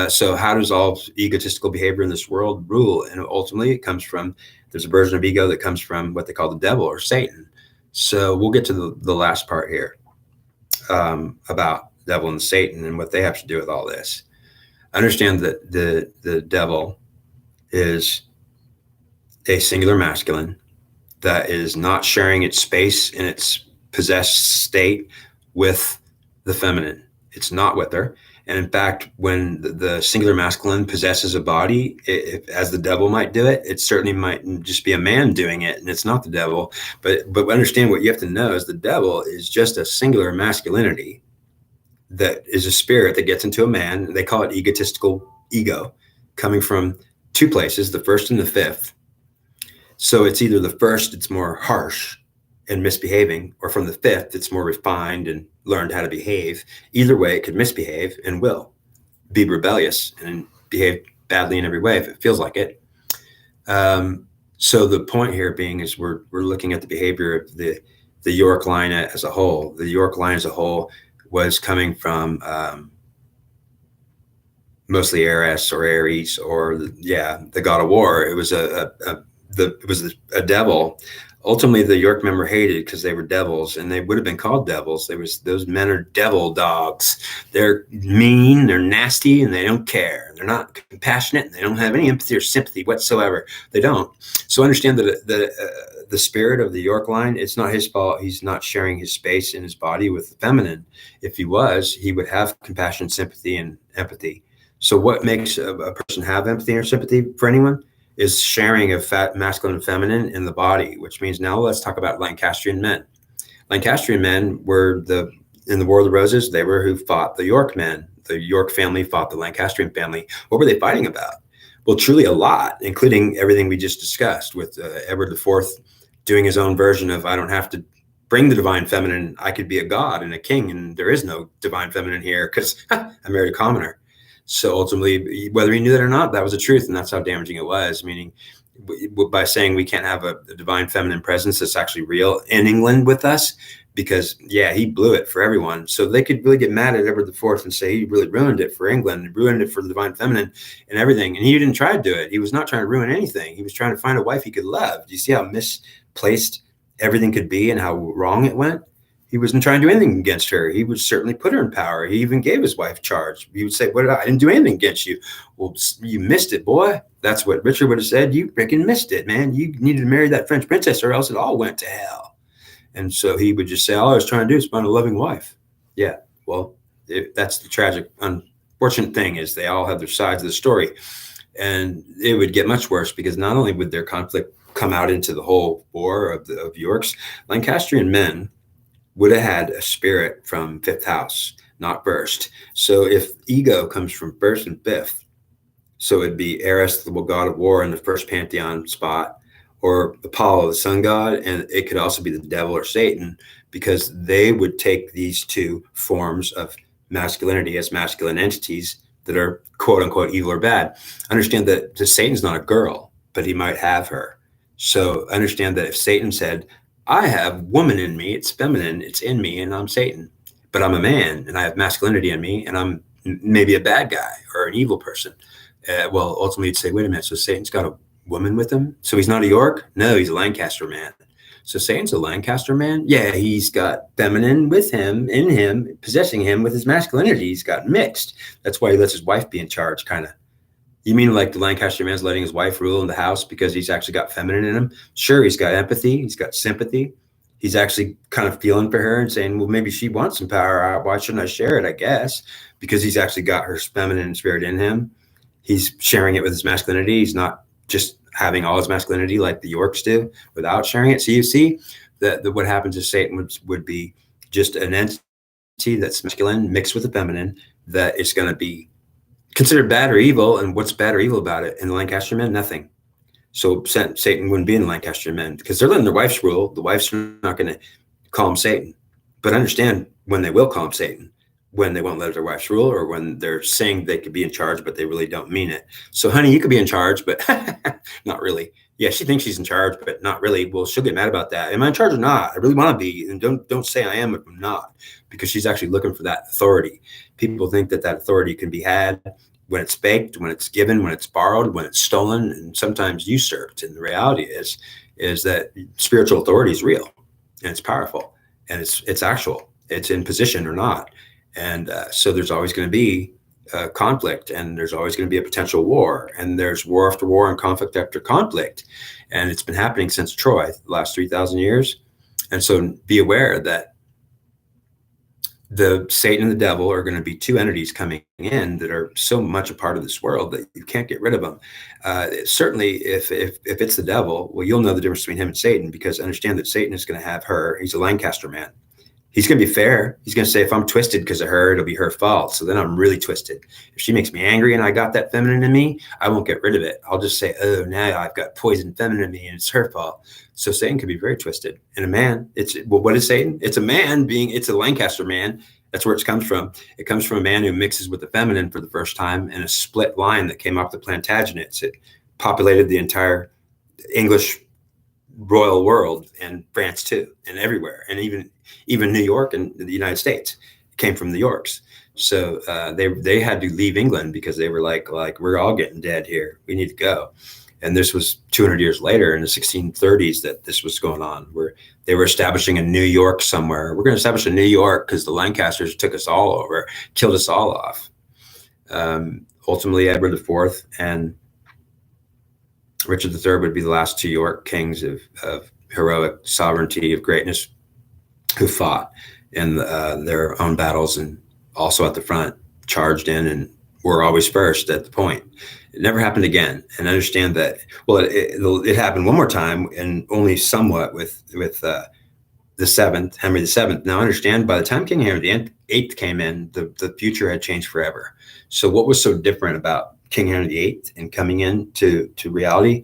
S1: So how does all egotistical behavior in this world rule? And ultimately it comes from, there's a version of ego that comes from what they call the devil or Satan. So we'll get to the last part here about devil and Satan and what they have to do with all this. Understand that the devil is a singular masculine that is not sharing its space in its possessed state with the feminine. It's not with her. And in fact, when the singular masculine possesses a body, as the devil might do it, it certainly might just be a man doing it, and it's not the devil. But understand, what you have to know is the devil is just a singular masculinity that is a spirit that gets into a man. They call it egotistical ego, coming from two places, the first and the fifth. So it's either the first, it's more harsh and misbehaving, or from the fifth, it's more refined and learned how to behave. Either way, it could misbehave and will be rebellious and behave badly in every way if it feels like it. So the point here being is we're looking at the behavior of the York line as a whole. The York line as a whole was coming from mostly Eris or Aries, or the god of war. It was a devil. Ultimately, the York men were hated because they were devils, and they would have been called devils. Those men are devil dogs. They're mean, they're nasty, and they don't care. They're not compassionate, and they don't have any empathy or sympathy whatsoever. They don't. So understand that the spirit of the York line, it's not his fault. He's not sharing his space in his body with the feminine. If he was, he would have compassion, sympathy, and empathy. So what makes a person have empathy or sympathy for anyone is sharing of masculine and feminine in the body, which means now let's talk about Lancastrian men. Lancastrian men were in the War of the Roses, they were who fought the York men. The York family fought the Lancastrian family. What were they fighting about? Well, truly a lot, including everything we just discussed with Edward IV doing his own version of, I don't have to bring the divine feminine. I could be a god and a king, and there is no divine feminine here because I married a commoner. So ultimately, whether he knew that or not, that was the truth, and that's how damaging it was. Meaning, by saying we can't have a divine feminine presence that's actually real in England with us, because yeah, he blew it for everyone. So they could really get mad at Edward IV and say he really ruined it for England, ruined it for the divine feminine and everything. And he didn't try to do it. He was not trying to ruin anything. He was trying to find a wife he could love. Do you see how misplaced everything could be and how wrong it went? He wasn't trying to do anything against her. He would certainly put her in power. He even gave his wife charge. He would say, I didn't do anything against you. Well, you missed it, boy. That's what Richard would have said. You freaking missed it, man. You needed to marry that French princess or else it all went to hell. And so he would just say, all I was trying to do is find a loving wife. Yeah, well, that's the tragic, unfortunate thing, is they all have their sides of the story. And it would get much worse, because not only would their conflict come out into the whole war of York's, Lancastrian men would have had a spirit from fifth house, not first. So if ego comes from first and fifth, so it'd be Eris, the god of war, in the first pantheon spot, or Apollo, the sun god, and it could also be the devil or Satan, because they would take these two forms of masculinity as masculine entities that are quote unquote evil or bad. Understand that Satan's not a girl, but he might have her. So understand that if Satan said, I have woman in me, it's feminine, it's in me, and I'm Satan, but I'm a man and I have masculinity in me, and I'm maybe a bad guy or an evil person. Well, ultimately you'd say, wait a minute, so Satan's got a woman with him? So he's not a York? No, he's a Lancaster man. So Satan's a Lancaster man? Yeah, he's got feminine with him, in him, possessing him with his masculinity. He's got mixed. That's why he lets his wife be in charge, kind of. You mean like the Lancaster man's letting his wife rule in the house because he's actually got feminine in him? Sure, he's got empathy. He's got sympathy. He's actually kind of feeling for her and saying, well, maybe she wants some power. Why shouldn't I share it, I guess? Because he's actually got her feminine spirit in him. He's sharing it with his masculinity. He's not just having all his masculinity like the Yorks do without sharing it. So you see that what happens to Satan would be just an entity that's masculine mixed with the feminine, that is going to be considered bad or evil. And what's bad or evil about it? In the Lancaster men, nothing. So Satan wouldn't be in the Lancaster men, because they're letting their wives rule. The wives are not going to call him Satan. But understand when they will call him Satan, when they won't let their wives rule, or when they're saying they could be in charge, but they really don't mean it. So, honey, you could be in charge, but not really. Yeah, she thinks she's in charge, but not really. Well, she'll get mad about that. Am I in charge or not? I really want to be. And don't say I am if I'm not, because she's actually looking for that authority. People think that authority can be had when it's baked, when it's given, when it's borrowed, when it's stolen, and sometimes usurped. And the reality is that spiritual authority is real, and it's powerful, and it's actual. It's in position or not. And so there's always going to be conflict, and there's always going to be a potential war, and there's war after war and conflict after conflict. And it's been happening since Troy, the last 3,000 years. And so be aware that the Satan and the devil are going to be two entities coming in that are so much a part of this world that you can't get rid of them. Certainly, if it's the devil, well, you'll know the difference between him and Satan, because understand that Satan is going to have her. He's a Lancaster man. He's going to be fair. He's going to say, if I'm twisted because of her, it'll be her fault. So then I'm really twisted. If she makes me angry and I got that feminine in me, I won't get rid of it. I'll just say, oh, now I've got poison feminine in me and it's her fault. So Satan can be very twisted. And a man, what is Satan? It's a man it's a Lancaster man. That's where it comes from. It comes from a man who mixes with the feminine for the first time in a split line that came off the Plantagenets. It populated the entire English royal world, and France too, and everywhere, and even New York and the United States came from the Yorks. So they had to leave England because they were like we're all getting dead here. We need to go. And this was 200 years later, in the 1630s, that this was going on, where they were establishing a New York somewhere. We're going to establish a New York because the Lancasters took us all over, killed us all off. Ultimately, Edward IV and Richard III would be the last two York kings of heroic sovereignty, of greatness, who fought in their own battles and also at the front, charged in, and were always first at the point. It never happened again. And understand that, well, it happened one more time, and only somewhat with the seventh, Henry VII. Now understand, by the time King Henry VIII came in, the future had changed forever. So what was so different about King Henry VIII and coming into reality?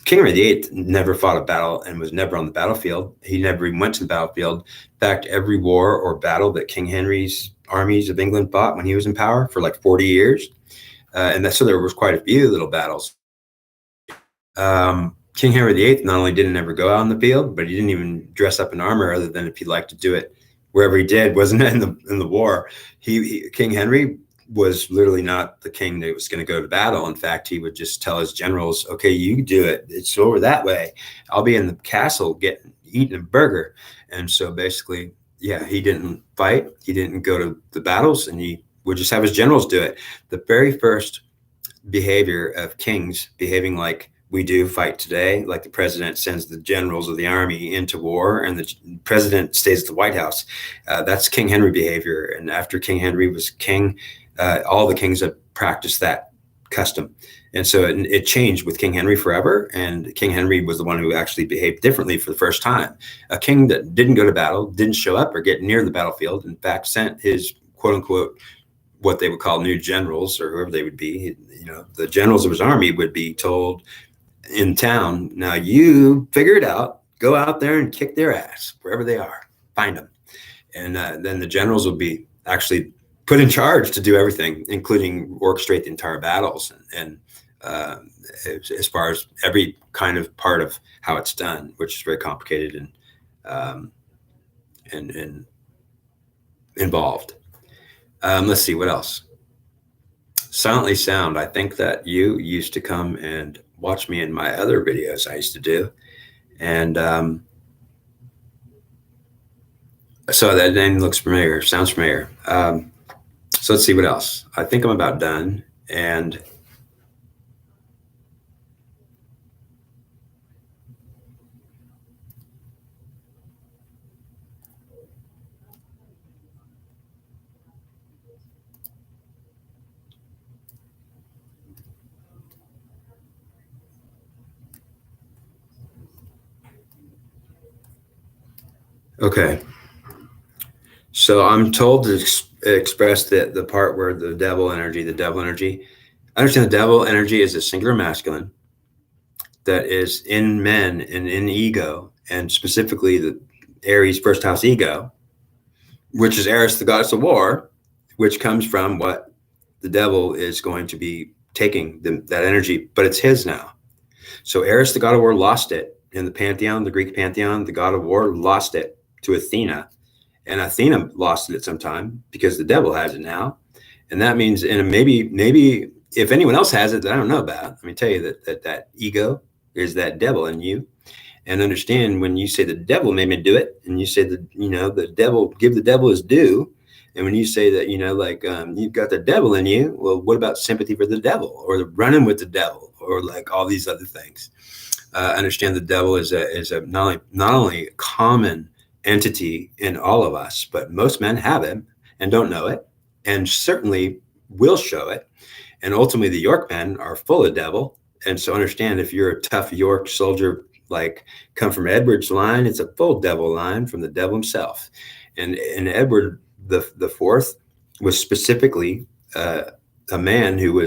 S1: King Henry VIII never fought a battle and was never on the battlefield. He never even went to the battlefield. In fact, every war or battle that King Henry's armies of England fought when he was in power for like 40 years, so there was quite a few little battles King Henry VIII not only didn't ever go out in the field, but he didn't even dress up in armor, other than if he liked to do it wherever he did. Wasn't in the war. King Henry was literally not the king that was going to go to battle. In fact, he would just tell his generals, "Okay, you do it. It's over that way. I'll be in the castle eating a burger." And so basically, yeah, he didn't fight. He didn't go to the battles, and he would just have his generals do it. The very first behavior of kings behaving like we do fight today, like the president sends the generals of the army into war and the president stays at the White House. That's King Henry behavior. And after King Henry was king, all the kings have practiced that custom. And so it changed with King Henry forever. And King Henry was the one who actually behaved differently for the first time. A king that didn't go to battle, didn't show up or get near the battlefield, in fact, sent his quote unquote what they would call new generals, or whoever they would be. The generals of his army would be told in town, now you figure it out, go out there and kick their ass wherever they are, find them. And then the generals will be actually put in charge to do everything, including orchestrate the entire battles and as far as every kind of part of how it's done, which is very complicated and involved. Let's see, what else? Silently Sound. I think that you used to come and watch me in my other videos I used to do. And so that name looks familiar, sounds familiar. So let's see what else. I think I'm about done. And okay. So I'm told to express the part where the devil energy. I understand the devil energy is a singular masculine that is in men and in ego, and specifically the Aries first house ego, which is Eris, the goddess of war, which comes from what the devil is going to be taking that energy, but it's his now. So Eris, the god of war, lost it in the pantheon, the Greek pantheon. The god of war lost it to Athena, and Athena lost it at some time because the devil has it now. And that means, and maybe if anyone else has it that I don't know about, let me tell you that ego is that devil in you. And understand, when you say the devil made me do it, and you say that, the devil, give the devil his due. And when you say that, you've got the devil in you, well, what about sympathy for the devil, or the running with the devil, or like all these other things? Understand the devil is a not only a common entity in all of us, but most men have him and don't know it, and certainly will show it. And ultimately, the York men are full of devil. And so understand, if you're a tough York soldier, like come from Edward's line, it's a full devil line from the devil himself. And Edward the Fourth was specifically a man who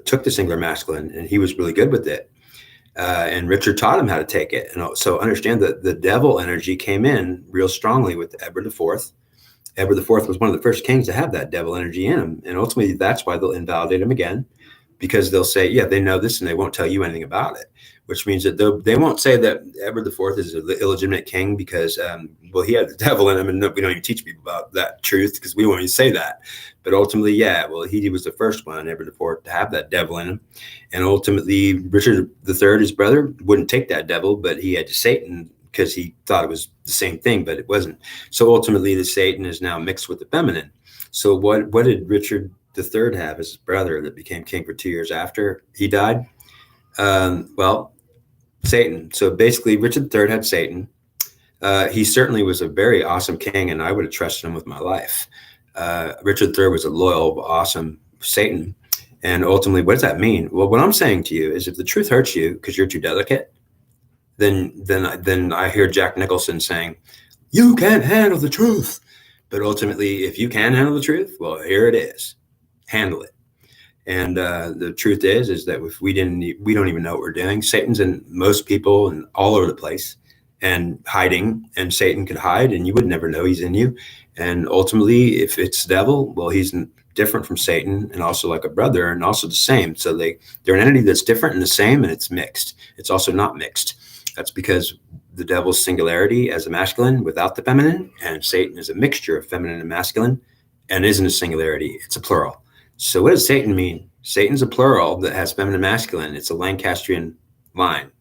S1: took the singular masculine, and he was really good with it. And Richard taught him how to take it. And so understand that the devil energy came in real strongly with Edward IV. Edward IV was one of the first kings to have that devil energy in him. And ultimately, that's why they'll invalidate him again, because they'll say, yeah, they know this, and they won't tell you anything about it, which means that they won't say that Edward IV is an illegitimate king because, he had the devil in him, and we don't even teach people about that truth because we won't even say that. But ultimately, yeah, he was the first one, Edward IV, to have that devil in him. And ultimately, Richard III, his brother, wouldn't take that devil, but he had Satan because he thought it was the same thing, but it wasn't. So ultimately, the Satan is now mixed with the feminine. So what did Richard III have as his brother that became king for 2 years after he died? Satan. So basically, Richard III had Satan. He certainly was a very awesome king, and I would have trusted him with my life. Richard III was a loyal, awesome Satan. And ultimately, what does that mean? Well, what I'm saying to you is, if the truth hurts you because you're too delicate, then I hear Jack Nicholson saying, you can't handle the truth. But ultimately, if you can handle the truth, well, here it is. Handle it. And the truth is that if we don't even know what we're doing. Satan's in most people and all over the place. and hiding, and Satan could hide and you would never know he's in you. And ultimately, if it's the devil, well, he's different from Satan and also like a brother and also the same. So they're an entity that's different and the same, and it's mixed. It's also not mixed. That's because the devil's singularity as a masculine without the feminine, and Satan is a mixture of feminine and masculine and isn't a singularity. It's a plural. So what does Satan mean? Satan's a plural that has feminine and masculine. It's a Lancastrian line.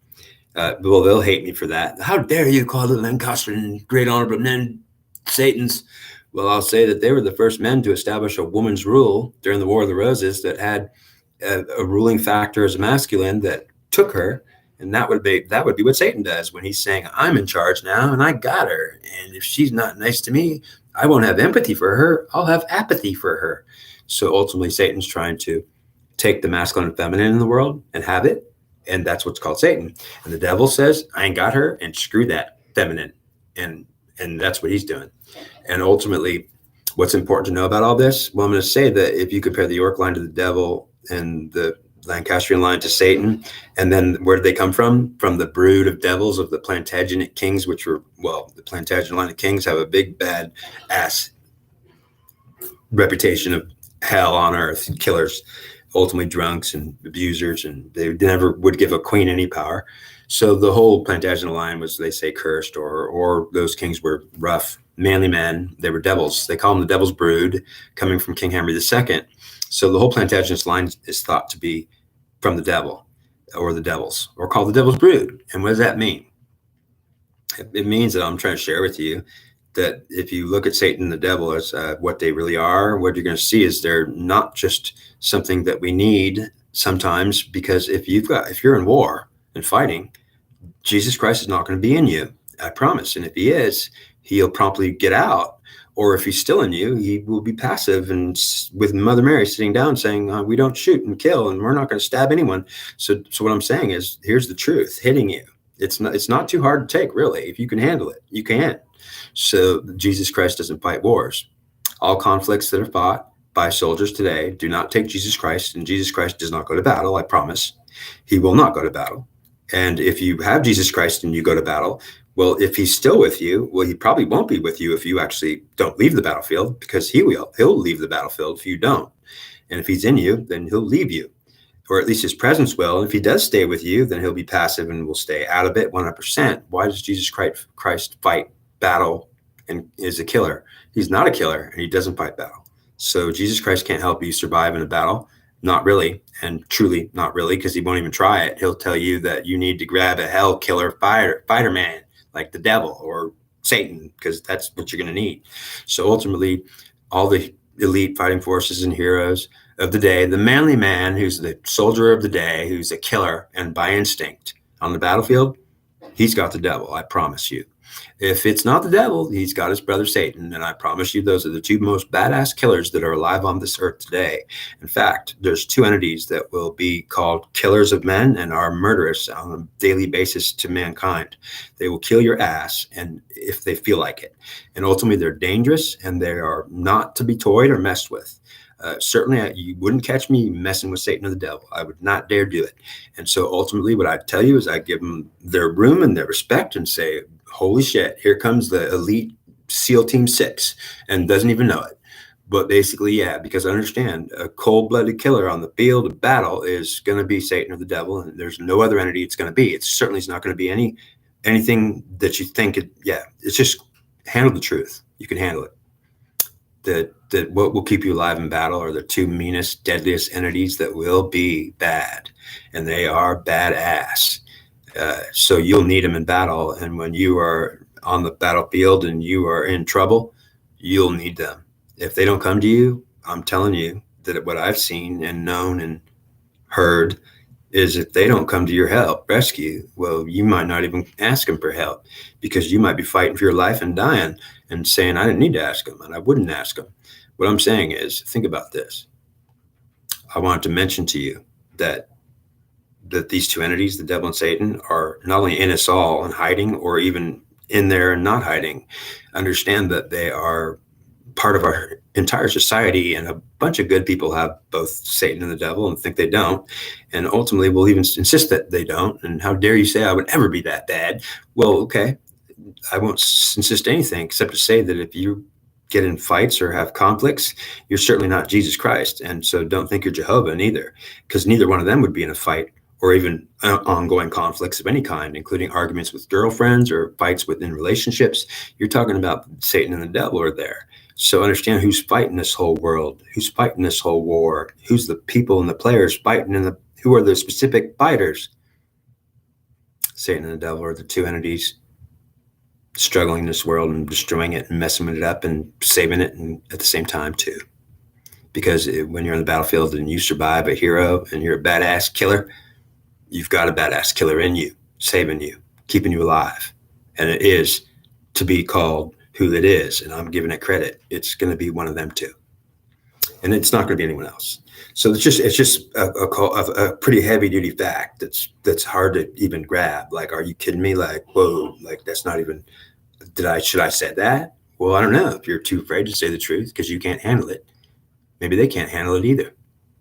S1: Well, they'll hate me for that. How dare you call the Lancastrian great honorable men Satans? Well, I'll say that they were the first men to establish a woman's rule during the War of the Roses that had a ruling factor as a masculine that took her. And that would be what Satan does when he's saying, I'm in charge now and I got her. And if she's not nice to me, I won't have empathy for her. I'll have apathy for her. So ultimately, Satan's trying to take the masculine and feminine in the world and have it. And that's what's called Satan. And the devil says, I ain't got her, and screw that feminine. And that's what he's doing. And ultimately, what's important to know about all this? Well, I'm going to say that if you compare the York line to the devil and the Lancastrian line to Satan, and then where did they come from? From the brood of devils of the Plantagenet kings, which were, well, the Plantagenet line of kings have a big bad ass reputation of hell on earth, killers, ultimately drunks and abusers, and they never would give a queen any power. So the whole Plantagenet line was, they say, cursed, or those kings were rough, manly men. They were devils. They call them the devil's brood, coming from King Henry II. So the whole Plantagenet line is thought to be from the devil or the devils, or called the devil's brood. And what does that mean? It means that I'm trying to share with you that if you look at Satan and the devil as what they really are, what you're going to see is they're not just something that we need sometimes, because if you're in war and fighting, Jesus Christ is not going to be in you, I promise. And if he is, he'll promptly get out. Or if he's still in you, he will be passive and with Mother Mary sitting down saying, we don't shoot and kill, and we're not going to stab anyone. So what I'm saying is, here's the truth hitting you. It's not too hard to take, really. If you can handle it, you can. So Jesus Christ doesn't fight wars. All conflicts that are fought by soldiers today do not take Jesus Christ, and Jesus Christ does not go to battle, I promise. He will not go to battle. And if you have Jesus Christ and you go to battle, well, if he's still with you, well, he probably won't be with you if you actually don't leave the battlefield, because he'll leave the battlefield if you don't. And if he's in you, then he'll leave you, or at least his presence will. And if he does stay with you, then he'll be passive and will stay out of it 100%. Why does Jesus Christ fight battle and is a killer? He's not a killer, and he doesn't fight battle. So Jesus Christ can't help you survive in a battle. Not really, and truly not really, because he won't even try it. He'll tell you that you need to grab a hell killer fighter man, like the devil or Satan, because that's what you're going to need. So ultimately, all the elite fighting forces and heroes of the day, the manly man who's the soldier of the day, who's a killer and by instinct on the battlefield, he's got the devil, I promise you. If it's not the devil, he's got his brother Satan. And I promise you, those are the two most badass killers that are alive on this earth today. In fact, there's two entities that will be called killers of men and are murderous on a daily basis to mankind. They will kill your ass, and if they feel like it. And ultimately, they're dangerous, and they are not to be toyed or messed with. Certainly, you wouldn't catch me messing with Satan or the devil. I would not dare do it. And so ultimately, what I tell you is I give them their room and their respect and say, holy shit, here comes the elite SEAL Team 6, and doesn't even know it. But basically, yeah, because I understand a cold-blooded killer on the field of battle is going to be Satan or the devil, and there's no other entity it's going to be. It's certainly not going to be anything that you think it's just handle the truth. You can handle it. That what will keep you alive in battle are the two meanest, deadliest entities that will be bad, and they are badass. So you'll need them in battle, and when you are on the battlefield and you are in trouble, you'll need them. If they don't come to you, I'm telling you that what I've seen and known and heard is if they don't come to your help, rescue, well, you might not even ask them for help, because you might be fighting for your life and dying and saying, I didn't need to ask them, and I wouldn't ask them. What I'm saying is, think about this. I wanted to mention to you that these two entities, the devil and Satan, are not only in us all and hiding, or even in there and not hiding. Understand that they are part of our entire society, and a bunch of good people have both Satan and the devil and think they don't, and ultimately will even insist that they don't. And how dare you say I would ever be that bad? Well, okay, I won't insist anything except to say that if you get in fights or have conflicts, you're certainly not Jesus Christ. And so don't think you're Jehovah neither, because neither one of them would be in a fight or even ongoing conflicts of any kind, including arguments with girlfriends or fights within relationships. You're talking about Satan and the devil are there. So understand who's fighting this whole world, who's fighting this whole war, who's the people and the players fighting, and who are the specific fighters. Satan and the devil are the two entities struggling in this world and destroying it and messing it up and saving it, and at the same time too. Because when you're on the battlefield and you survive a hero and you're a badass killer, you've got a badass killer in you, saving you, keeping you alive. And it is to be called who it is, and I'm giving it credit. It's going to be one of them too, and it's not going to be anyone else. So it's just a pretty heavy duty fact that's hard to even grab. Like, are you kidding me? Like, whoa, like that's not even. Should I say that? Well, I don't know. If you're too afraid to say the truth because you can't handle it, maybe they can't handle it either.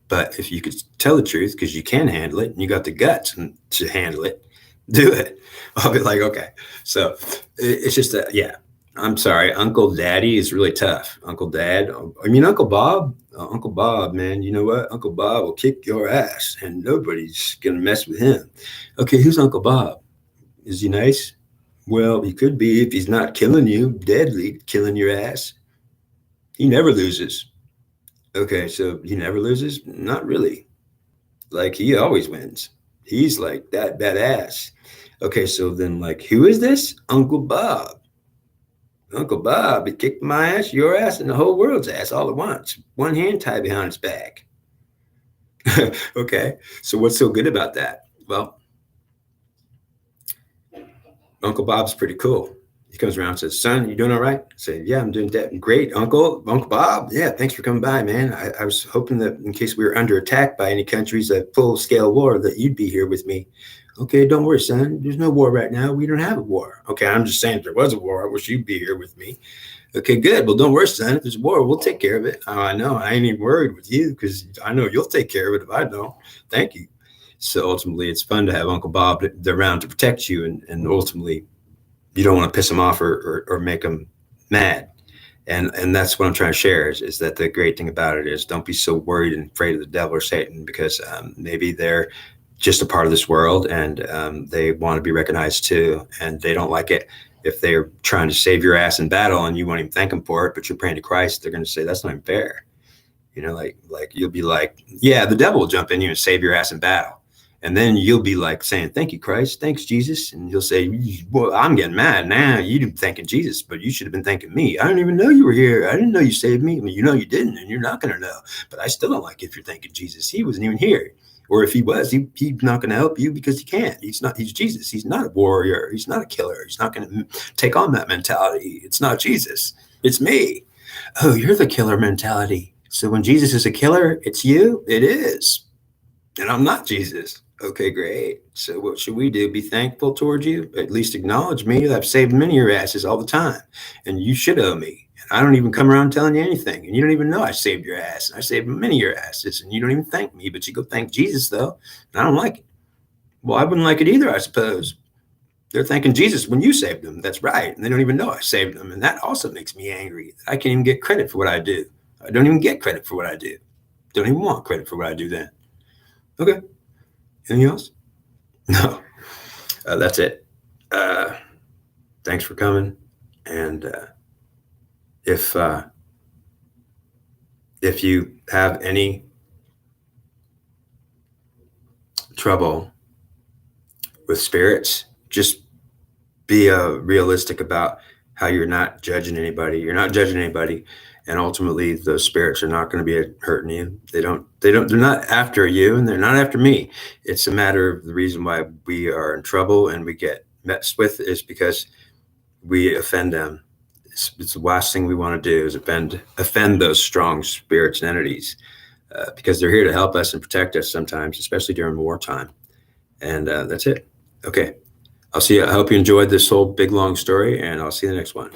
S1: But if you could tell the truth because you can handle it and you got the guts to handle it, do it. I'll be like, okay. So it's just that, yeah. I'm sorry. Uncle Daddy is really tough. Uncle Dad. I mean, Uncle Bob. Uncle Bob, man. You know what? Uncle Bob will kick your ass and nobody's going to mess with him. Okay, who's Uncle Bob? Is he nice? Well, he could be if he's not killing you, deadly, killing your ass. He never loses. Okay, so he never loses? Not really. Like, he always wins. He's like that badass. Okay, so then, like, who is this? Uncle Bob. Uncle Bob, he kicked my ass, your ass, and the whole world's ass all at once. One hand tied behind his back. Okay, so what's so good about that? Well, Uncle Bob's pretty cool. He comes around and says, son, you doing all right? I say, yeah, I'm doing that. Great, Uncle Bob. Yeah, thanks for coming by, man. I was hoping that in case we were under attack by any countries, a full-scale war, that you'd be here with me. Okay, don't worry, son. There's no war right now. We don't have a war. Okay, I'm just saying if there was a war, I wish you'd be here with me. Okay, good. Well, don't worry, son. If there's a war, we'll take care of it. Oh, I know. I ain't even worried with you because I know you'll take care of it if I don't. Thank you. So ultimately, it's fun to have Uncle Bob around to protect you, and ultimately, you don't want to piss them off or make them mad. And that's what I'm trying to share is that the great thing about it is don't be so worried and afraid of the devil or Satan, because maybe they're just a part of this world, and they want to be recognized too. And they don't like it if they're trying to save your ass in battle and you won't even thank them for it, but you're praying to Christ. They're going to say, that's not even fair. You know, like you'll be like, yeah, the devil will jump in you and save your ass in battle. And then you'll be like saying, thank you, Christ. Thanks, Jesus. And he'll say, well, I'm getting mad now. You've been thanking Jesus, but you should have been thanking me. I didn't even know you were here. I didn't know you saved me. I mean, you know you didn't, and you're not going to know. But I still don't like it if you're thanking Jesus. He wasn't even here. Or if he was, he's not going to help you because he can't. He's Jesus. He's not a warrior. He's not a killer. He's not going to take on that mentality. It's not Jesus. It's me. Oh, you're the killer mentality. So when Jesus is a killer, it's you? It is. And I'm not Jesus. Okay, great. So what should we do? Be thankful towards you? At least acknowledge me. I've saved many of your asses all the time. And you should owe me. And I don't even come around telling you anything. And you don't even know I saved your ass. And I saved many of your asses. And you don't even thank me. But you go thank Jesus, though. And I don't like it. Well, I wouldn't like it either, I suppose. They're thanking Jesus when you saved them. That's right. And they don't even know I saved them. And that also makes me angry. I can't even get credit for what I do. I don't even get credit for what I do. Don't even want credit for what I do then. Okay. Anything else? No. That's it. Thanks for coming. And if you have any trouble with spirits, just be realistic about how you're not judging anybody. You're not judging anybody. And ultimately, those spirits are not going to be hurting you. They're not after you, and they're not after me. It's a matter of the reason why we are in trouble and we get messed with is because we offend them. It's the last thing we want to do is offend those strong spirits and entities because they're here to help us and protect us sometimes, especially during wartime. And that's it. Okay. I'll see you. I hope you enjoyed this whole big, long story, and I'll see you in the next one.